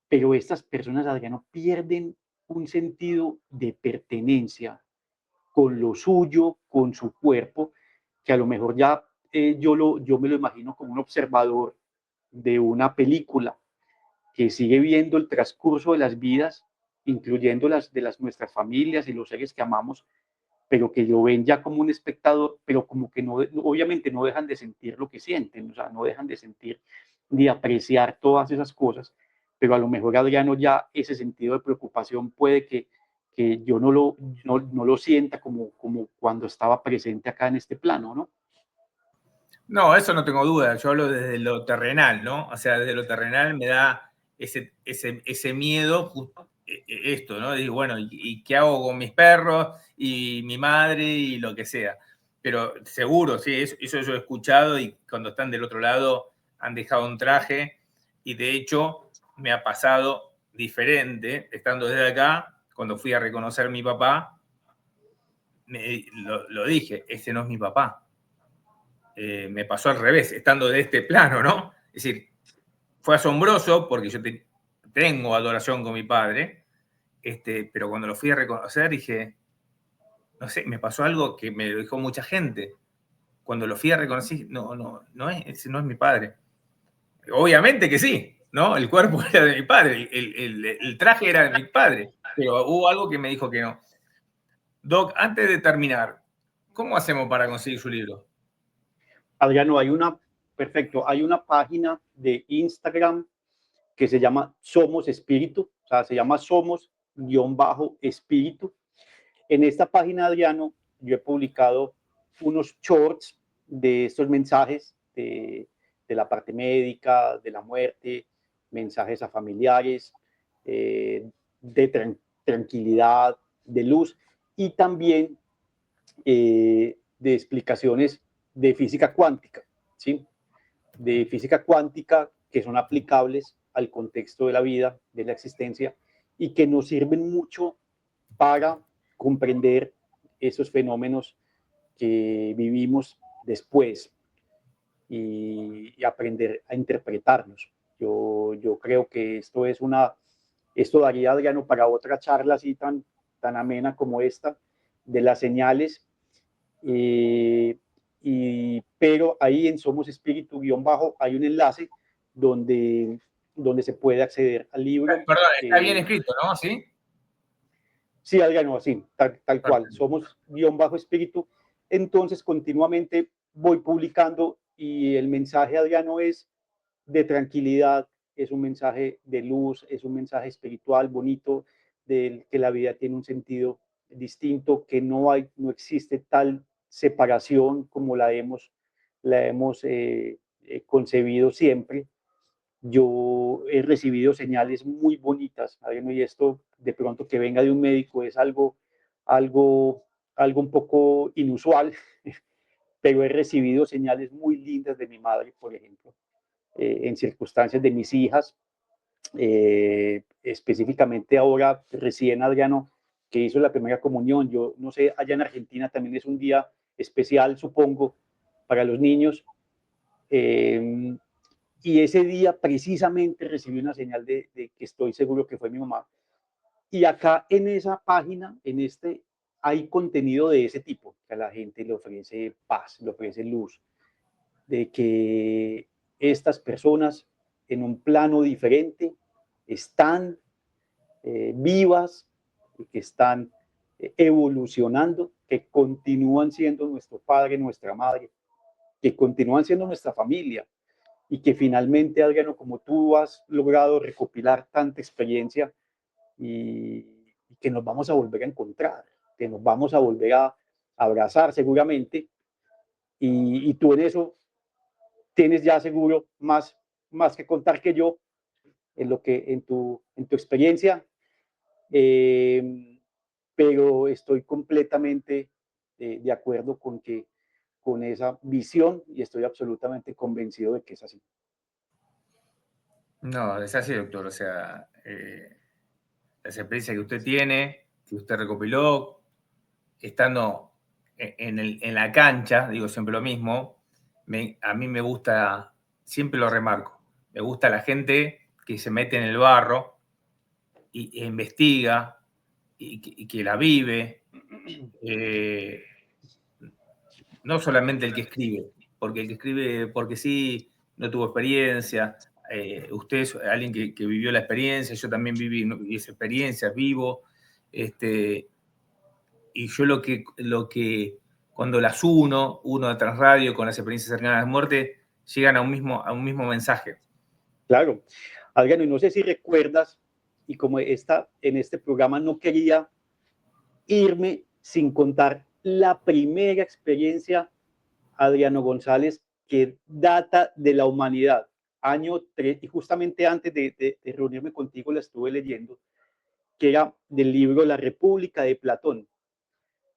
S2: Pero estas personas, Adriano, pierden un sentido de pertenencia con lo suyo, con su cuerpo, que a lo mejor ya yo me lo imagino como un observador de una película que sigue viendo el transcurso de las vidas, incluyendo las de nuestras familias y los seres que amamos, pero que lo ven ya como un espectador, pero como que no, obviamente no dejan de sentir lo que sienten, o sea, no dejan de sentir ni apreciar todas esas cosas, pero a lo mejor, Adriano, ya ese sentido de preocupación puede que yo no lo sienta como cuando estaba presente acá en este plano, ¿no?
S1: No, eso no tengo duda. Yo hablo desde lo terrenal, ¿no? O sea, desde lo terrenal me da ese miedo, justo esto, ¿no? Digo, bueno, ¿y qué hago con mis perros y mi madre y lo que sea? Pero seguro, sí, eso yo he escuchado y cuando están del otro lado han dejado un traje y de hecho me ha pasado diferente, estando desde acá, cuando fui a reconocer a mi papá, lo dije, ese no es mi papá. Me pasó al revés, estando de este plano, ¿no? Es decir, fue asombroso porque yo tengo adoración con mi padre, pero cuando lo fui a reconocer dije, no sé, me pasó algo que me lo dijo mucha gente. Cuando lo fui a reconocer, ese no es mi padre. Obviamente que sí, ¿no? El cuerpo era de mi padre, el traje era de mi padre, pero hubo algo que me dijo que no. Doc, antes de terminar, ¿cómo hacemos para conseguir su libro?
S2: Adriano, perfecto, hay una página de Instagram que se llama Somos Espíritu, o sea, se llama Somos-Espíritu. En esta página, Adriano, yo he publicado unos shorts de estos mensajes de la parte médica, de la muerte, mensajes a familiares, de tranquilidad, de luz, y también de explicaciones de física cuántica, ¿sí? De física cuántica que son aplicables al contexto de la vida, de la existencia, y que nos sirven mucho para comprender esos fenómenos que vivimos después y aprender a interpretarnos. Yo creo que esto daría, Adriano, para otra charla así tan amena como esta, de las señales, pero ahí en Somos Espíritu guión bajo hay un enlace donde se puede acceder al libro.
S1: Perdón, está bien escrito, ¿no? ¿Sí?
S2: Sí, Adriano, así, tal cual. Somos guión bajo espíritu. Entonces, continuamente voy publicando y el mensaje, Adriano, es de tranquilidad, es un mensaje de luz, es un mensaje espiritual bonito, de que la vida tiene un sentido distinto, que no existe tal separación como la hemos concebido siempre. Yo he recibido señales muy bonitas, Adriano, y esto de pronto que venga de un médico es algo, algo un poco inusual, pero he recibido señales muy lindas de mi madre, por ejemplo, en circunstancias de mis hijas, específicamente ahora, recién Adriano, que hizo la primera comunión. Yo no sé, allá en Argentina también es un día especial, supongo, para los niños. Y ese día precisamente recibí una señal de que estoy seguro que fue mi mamá. Y acá en esa página, hay contenido de ese tipo, que a la gente le ofrece paz, le ofrece luz, de que estas personas en un plano diferente están vivas, que están evolucionando, que continúan siendo nuestro padre, nuestra madre, que continúan siendo nuestra familia, y que finalmente, Adriano, como tú has logrado recopilar tanta experiencia y que nos vamos a volver a encontrar, que nos vamos a volver a abrazar seguramente, y tú en eso tienes ya seguro más que contar que yo en tu experiencia, pero estoy completamente de acuerdo con esa visión y estoy absolutamente convencido de que es así.
S1: No, es así, doctor. O sea, la experiencia que usted tiene, que usted recopiló, estando en la cancha, digo siempre lo mismo, a mí me gusta, siempre lo remarco, me gusta la gente que se mete en el barro e investiga y que la vive. No solamente el que escribe, porque el que escribe porque sí, no tuvo experiencia. Usted es alguien que vivió la experiencia, yo también viví esa experiencia, vivo. Y yo cuando las uno de Transradio con las experiencias cercanas a la muerte, llegan a un mismo mensaje.
S2: Claro, Adriano, y no sé si recuerdas, y como en este programa no quería irme sin contar la primera experiencia, Adriano González, que data de la humanidad, año 3, y justamente antes de reunirme contigo la estuve leyendo, que era del libro La República de Platón.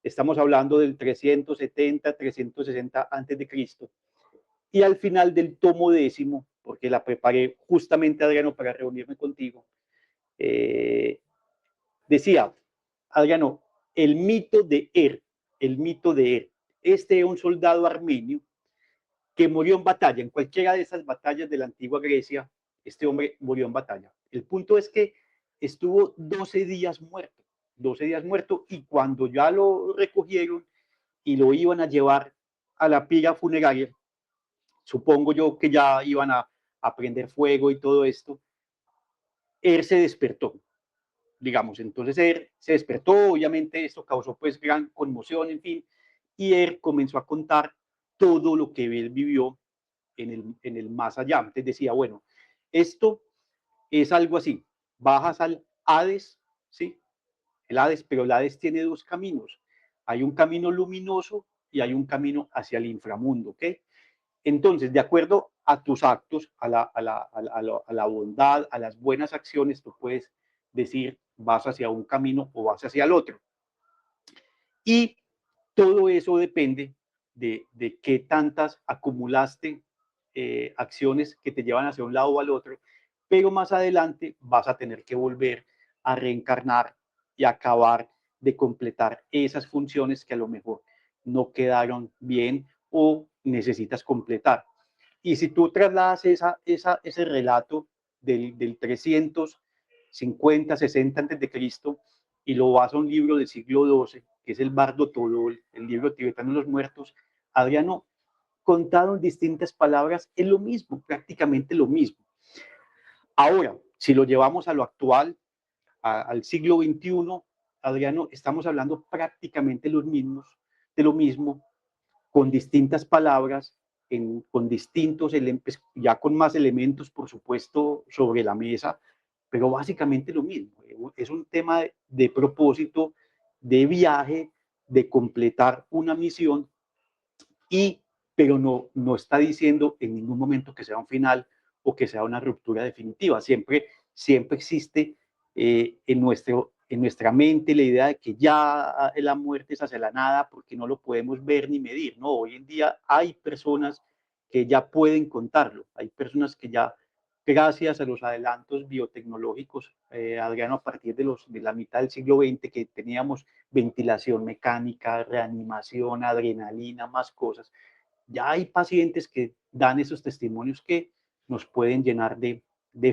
S2: Estamos hablando del 370, 360 antes de Cristo. Y al final del tomo 10, porque la preparé justamente, Adriano, para reunirme contigo, decía, Adriano, el mito de el mito de Este es un soldado armenio que murió en batalla, en cualquiera de esas batallas de la antigua Grecia, este hombre murió en batalla. El punto es que estuvo 12 días muerto, y cuando ya lo recogieron y lo iban a llevar a la pira funeraria, supongo yo que ya iban a prender fuego y todo esto, él se despertó, digamos. Entonces él se despertó, obviamente esto causó pues gran conmoción, en fin, y él comenzó a contar todo lo que él vivió en el más allá. Entonces decía, bueno, esto es algo así, bajas al Hades, ¿sí? el Hades, pero el Hades tiene dos caminos. Hay un camino luminoso y hay un camino hacia el inframundo, ¿ok? Entonces, de acuerdo a tus actos, a la bondad, a las buenas acciones, tú puedes decir, vas hacia un camino o vas hacia el otro. Y todo eso depende de qué tantas acumulaste acciones que te llevan hacia un lado o al otro, pero más adelante vas a tener que volver a reencarnar y acabar de completar esas funciones que a lo mejor no quedaron bien o necesitas completar. Y si tú trasladas ese relato del 350, 60 antes de Cristo y lo vas a un libro del siglo XII, que es el Bardo Todol, el libro tibetano de los muertos, Adriano, contado en distintas palabras, es lo mismo, prácticamente lo mismo. Ahora, si lo llevamos a lo actual, al siglo XXI, Adriano, estamos hablando prácticamente de lo mismo, con distintas palabras, con distintos elementos, ya con más elementos, por supuesto, sobre la mesa, pero básicamente lo mismo. Es un tema de propósito, de viaje, de completar una misión, pero no está diciendo en ningún momento que sea un final o que sea una ruptura definitiva. Siempre existe en nuestra mente la idea de que ya la muerte es hacia la nada porque no lo podemos ver ni medir, ¿no? Hoy en día hay personas que ya pueden contarlo, hay personas que ya, gracias a los adelantos biotecnológicos, Adriano, a partir de la mitad del siglo XX, que teníamos ventilación mecánica, reanimación, adrenalina, más cosas, ya hay pacientes que dan esos testimonios que nos pueden llenar de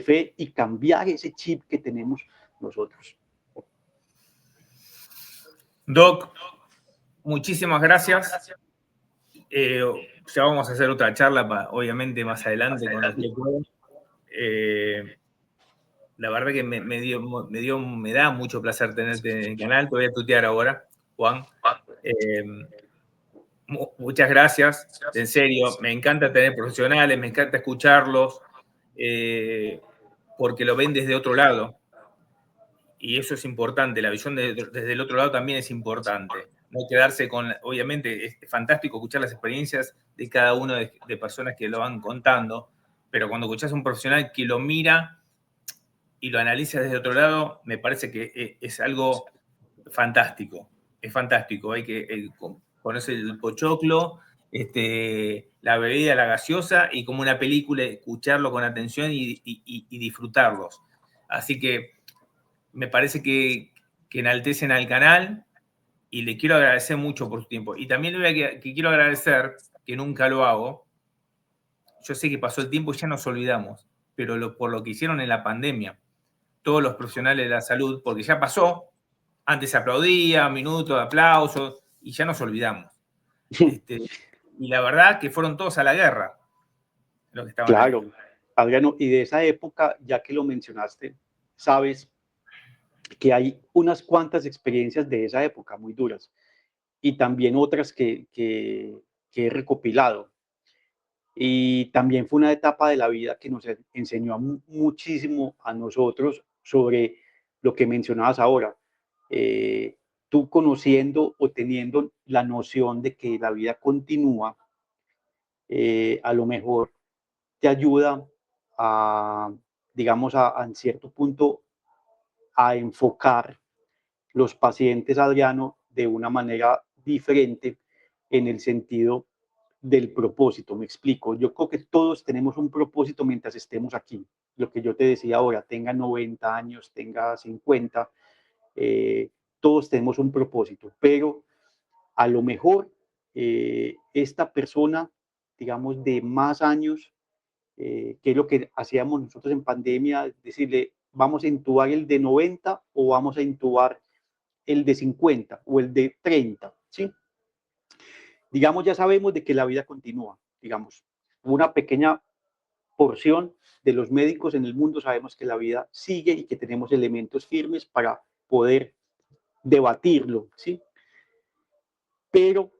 S2: fe y cambiar ese chip que tenemos nosotros.
S1: Doc, muchísimas gracias. Ya vamos a hacer otra charla, obviamente, más adelante con usted. La verdad que me da mucho placer tenerte en el canal. Te voy a tutear ahora, Juan. Muchas gracias, en serio. Me encanta tener profesionales, me encanta escucharlos, porque lo ven desde otro lado. Y eso es importante, la visión desde el otro lado también es importante. No quedarse con, obviamente, es fantástico escuchar las experiencias de cada uno de personas que lo van contando, pero cuando escuchas a un profesional que lo mira y lo analiza desde otro lado, me parece que es algo fantástico. Es fantástico. Hay que conocer el pochoclo, la bebida, la gaseosa, y como una película, escucharlo con atención y disfrutarlos. Así que me parece que enaltecen al canal y le quiero agradecer mucho por su tiempo. Y también que quiero agradecer, que nunca lo hago, yo sé que pasó el tiempo y ya nos olvidamos, pero por lo que hicieron en la pandemia, todos los profesionales de la salud, porque ya pasó, antes se aplaudía, minutos de aplausos, y ya nos olvidamos. Y la verdad que fueron todos a la guerra, los que estaban
S2: claro,
S1: ahí.
S2: Adriano, y de esa época, ya que lo mencionaste, sabes que hay unas cuantas experiencias de esa época muy duras y también otras que he recopilado. Y también fue una etapa de la vida que nos enseñó muchísimo a nosotros sobre lo que mencionabas ahora. Tú conociendo o teniendo la noción de que la vida continúa, a lo mejor te ayuda a, digamos, en cierto punto a enfocar los pacientes, Adriano, de una manera diferente en el sentido del propósito. Me explico. Yo creo que todos tenemos un propósito mientras estemos aquí. Lo que yo te decía ahora, tenga 90 años, tenga 50, todos tenemos un propósito, pero a lo mejor esta persona, digamos, de más años, que es lo que hacíamos nosotros en pandemia, decirle, vamos a intubar el de 90 o vamos a intubar el de 50 o el de 30, ¿sí? Digamos, ya sabemos de que la vida continúa, digamos, una pequeña porción de los médicos en el mundo sabemos que la vida sigue y que tenemos elementos firmes para poder debatirlo, ¿sí? Pero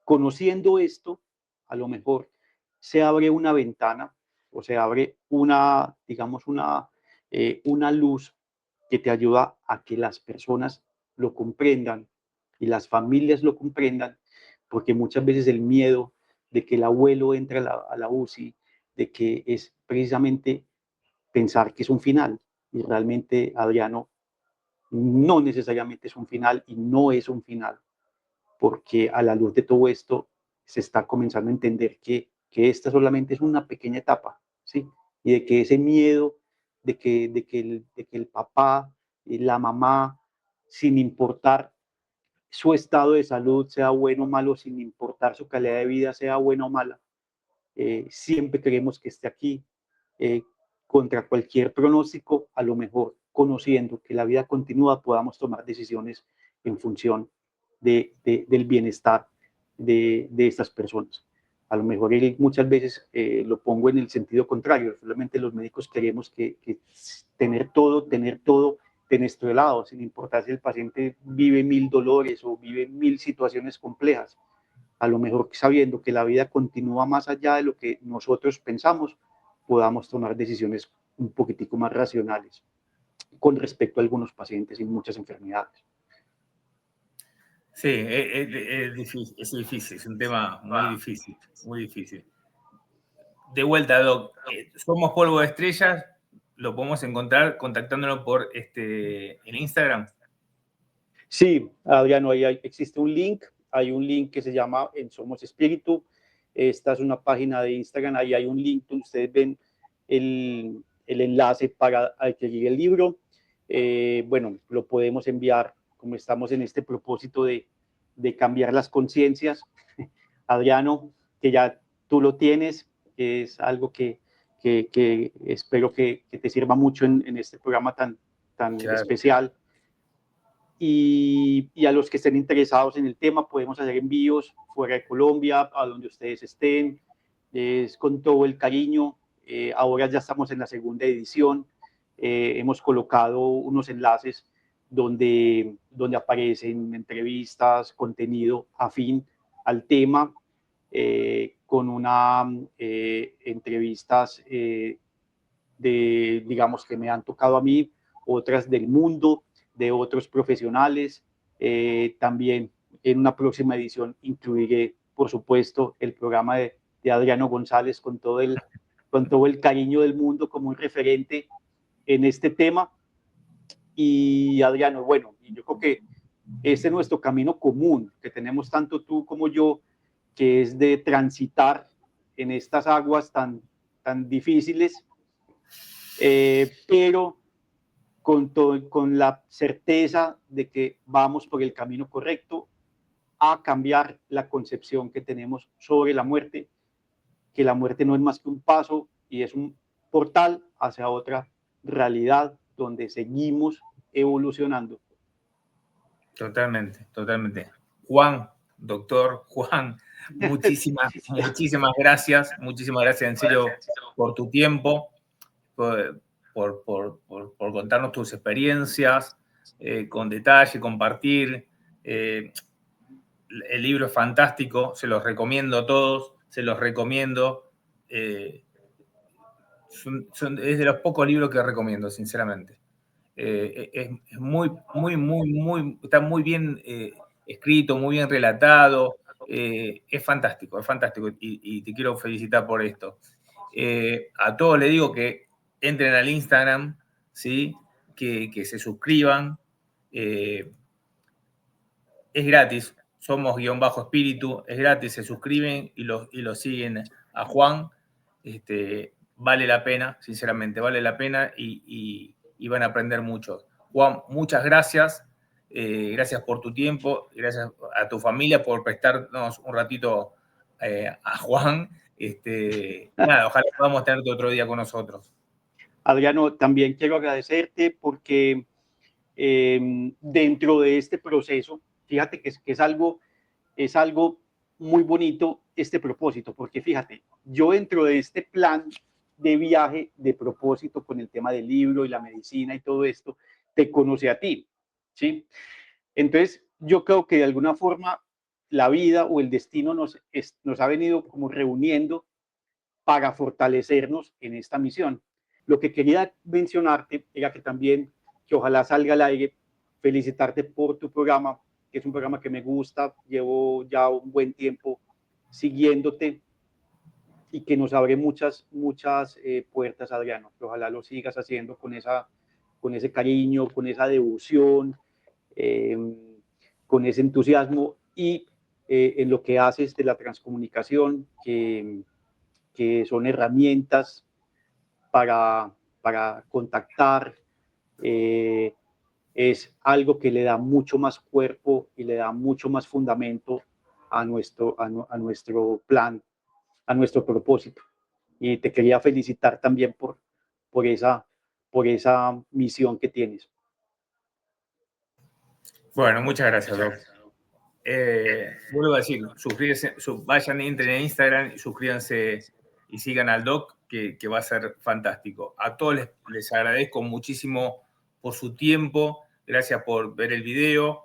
S2: conociendo esto, a lo mejor se abre una ventana o se abre digamos, una luz que te ayuda a que las personas lo comprendan y las familias lo comprendan, porque muchas veces el miedo de que el abuelo entre a la UCI, de que es precisamente pensar que es un final, y realmente, Adriano, no necesariamente es un final y no es un final, porque a la luz de todo esto se está comenzando a entender que esta solamente es una pequeña etapa, ¿sí? Y de que ese miedo de que el papá y la mamá, sin importar su estado de salud, sea bueno o malo, sin importar su calidad de vida, sea buena o mala, siempre queremos que esté aquí, eh, contra cualquier pronóstico, a lo mejor conociendo que la vida continúa, podamos tomar decisiones en función del bienestar de estas personas. A lo mejor muchas veces lo pongo en el sentido contrario, solamente los médicos queremos que tener todo de nuestro lado, sin importar si el paciente vive 1000 dolores o vive 1000 situaciones complejas. A lo mejor sabiendo que la vida continúa más allá de lo que nosotros pensamos, podamos tomar decisiones un poquitico más racionales con respecto a algunos pacientes y muchas enfermedades.
S1: Sí, difícil, es un tema muy difícil, muy difícil. De vuelta, Doc, somos Polvo de Estrellas, lo podemos encontrar contactándolo por en Instagram.
S2: Sí, Adriano, existe un link, hay un link que se llama En Somos Espíritu. Esta es una página de Instagram, ahí hay un link donde ustedes ven el enlace para adquirir el libro. Bueno, lo podemos enviar, como estamos en este propósito de cambiar las conciencias. Adriano, que ya tú lo tienes, que es algo que espero que te sirva mucho en este programa tan
S1: Claro.
S2: especial. Y a los que estén interesados en el tema, podemos hacer envíos fuera de Colombia, a donde ustedes estén, es con todo el cariño. Ahora ya estamos en la segunda edición, hemos colocado unos enlaces donde aparecen entrevistas, contenido afín al tema, con entrevistas digamos, que me han tocado a mí, otras del mundo, de otros profesionales. También en una próxima edición incluiré, por supuesto, el programa de Adriano González con todo el cariño del mundo como un referente en este tema. Y Adriano, bueno, yo creo que este es nuestro camino común, que tenemos tanto tú como yo, que es de transitar en estas aguas tan difíciles, pero con la certeza de que vamos por el camino correcto a cambiar la concepción que tenemos sobre la muerte, que la muerte no es más que un paso y es un portal hacia otra realidad donde seguimos evolucionando.
S1: Totalmente, totalmente. Juan, doctor Juan, muchísimas gracias en serio por tu tiempo, por contarnos tus experiencias, con detalle, compartir. El libro es fantástico, se los recomiendo a todos, se los recomiendo. Es de los pocos libros que recomiendo, sinceramente. Es muy, está muy bien escrito, muy bien relatado. Es fantástico, y te quiero felicitar por esto. A todos les digo que entren al Instagram, ¿sí? Que se suscriban. Es gratis, somos _espíritu, es gratis, se suscriben y lo siguen a Juan. Vale la pena, sinceramente, vale la pena y van a aprender mucho. Juan, muchas gracias. Gracias por tu tiempo, gracias a tu familia por prestarnos un ratito a Juan. Nada, ojalá podamos tenerte otro día con nosotros.
S2: Adriano, también quiero agradecerte porque dentro de este proceso, fíjate que es algo muy bonito este propósito, porque fíjate, yo dentro de este plan de viaje, de propósito con el tema del libro y la medicina y todo esto, te conocí a ti, ¿sí? Entonces, yo creo que de alguna forma la vida o el destino nos ha venido como reuniendo para fortalecernos en esta misión. Lo que quería mencionarte era que también, que ojalá salga al aire, felicitarte por tu programa, que es un programa que me gusta, llevo ya un buen tiempo siguiéndote y que nos abre muchas puertas, Adriano. Ojalá lo sigas haciendo con ese cariño, con esa devoción, con ese entusiasmo y en lo que haces de la transcomunicación, que son herramientas para contactar, es algo que le da mucho más cuerpo y le da mucho más fundamento a nuestro plan, a nuestro propósito. Y te quería felicitar también por esa misión que tienes.
S1: Bueno, muchas gracias, Doc. Vuelvo a decir, vayan, entren en Instagram y suscríbanse y sigan al Doc, que va a ser fantástico. A todos les agradezco muchísimo por su tiempo, gracias por ver el video.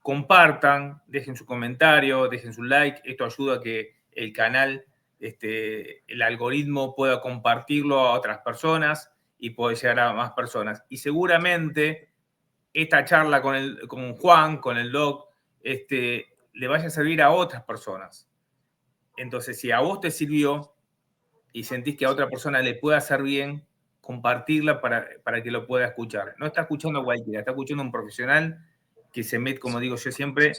S1: Compartan, dejen su comentario, dejen su like. Esto ayuda a que el canal, el algoritmo pueda compartirlo a otras personas y pueda llegar a más personas. Y seguramente esta charla con Juan, con el Doc, le vaya a servir a otras personas. Entonces, si a vos te sirvió y sentís que a otra persona le puede hacer bien, compartirla para que lo pueda escuchar. No está escuchando a cualquiera, está escuchando a un profesional que se mete, como digo yo siempre,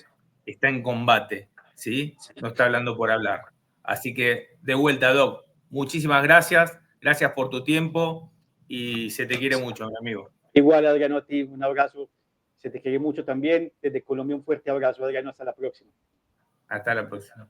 S1: está en combate, ¿sí? No está hablando por hablar. Así que, de vuelta, Doc, muchísimas gracias. Gracias por tu tiempo y se te quiere mucho, mi amigo.
S2: Igual, Adriano, a ti un abrazo. Se te quiere mucho también. Desde Colombia un fuerte abrazo, Adriano. Hasta la próxima.
S1: Hasta la próxima.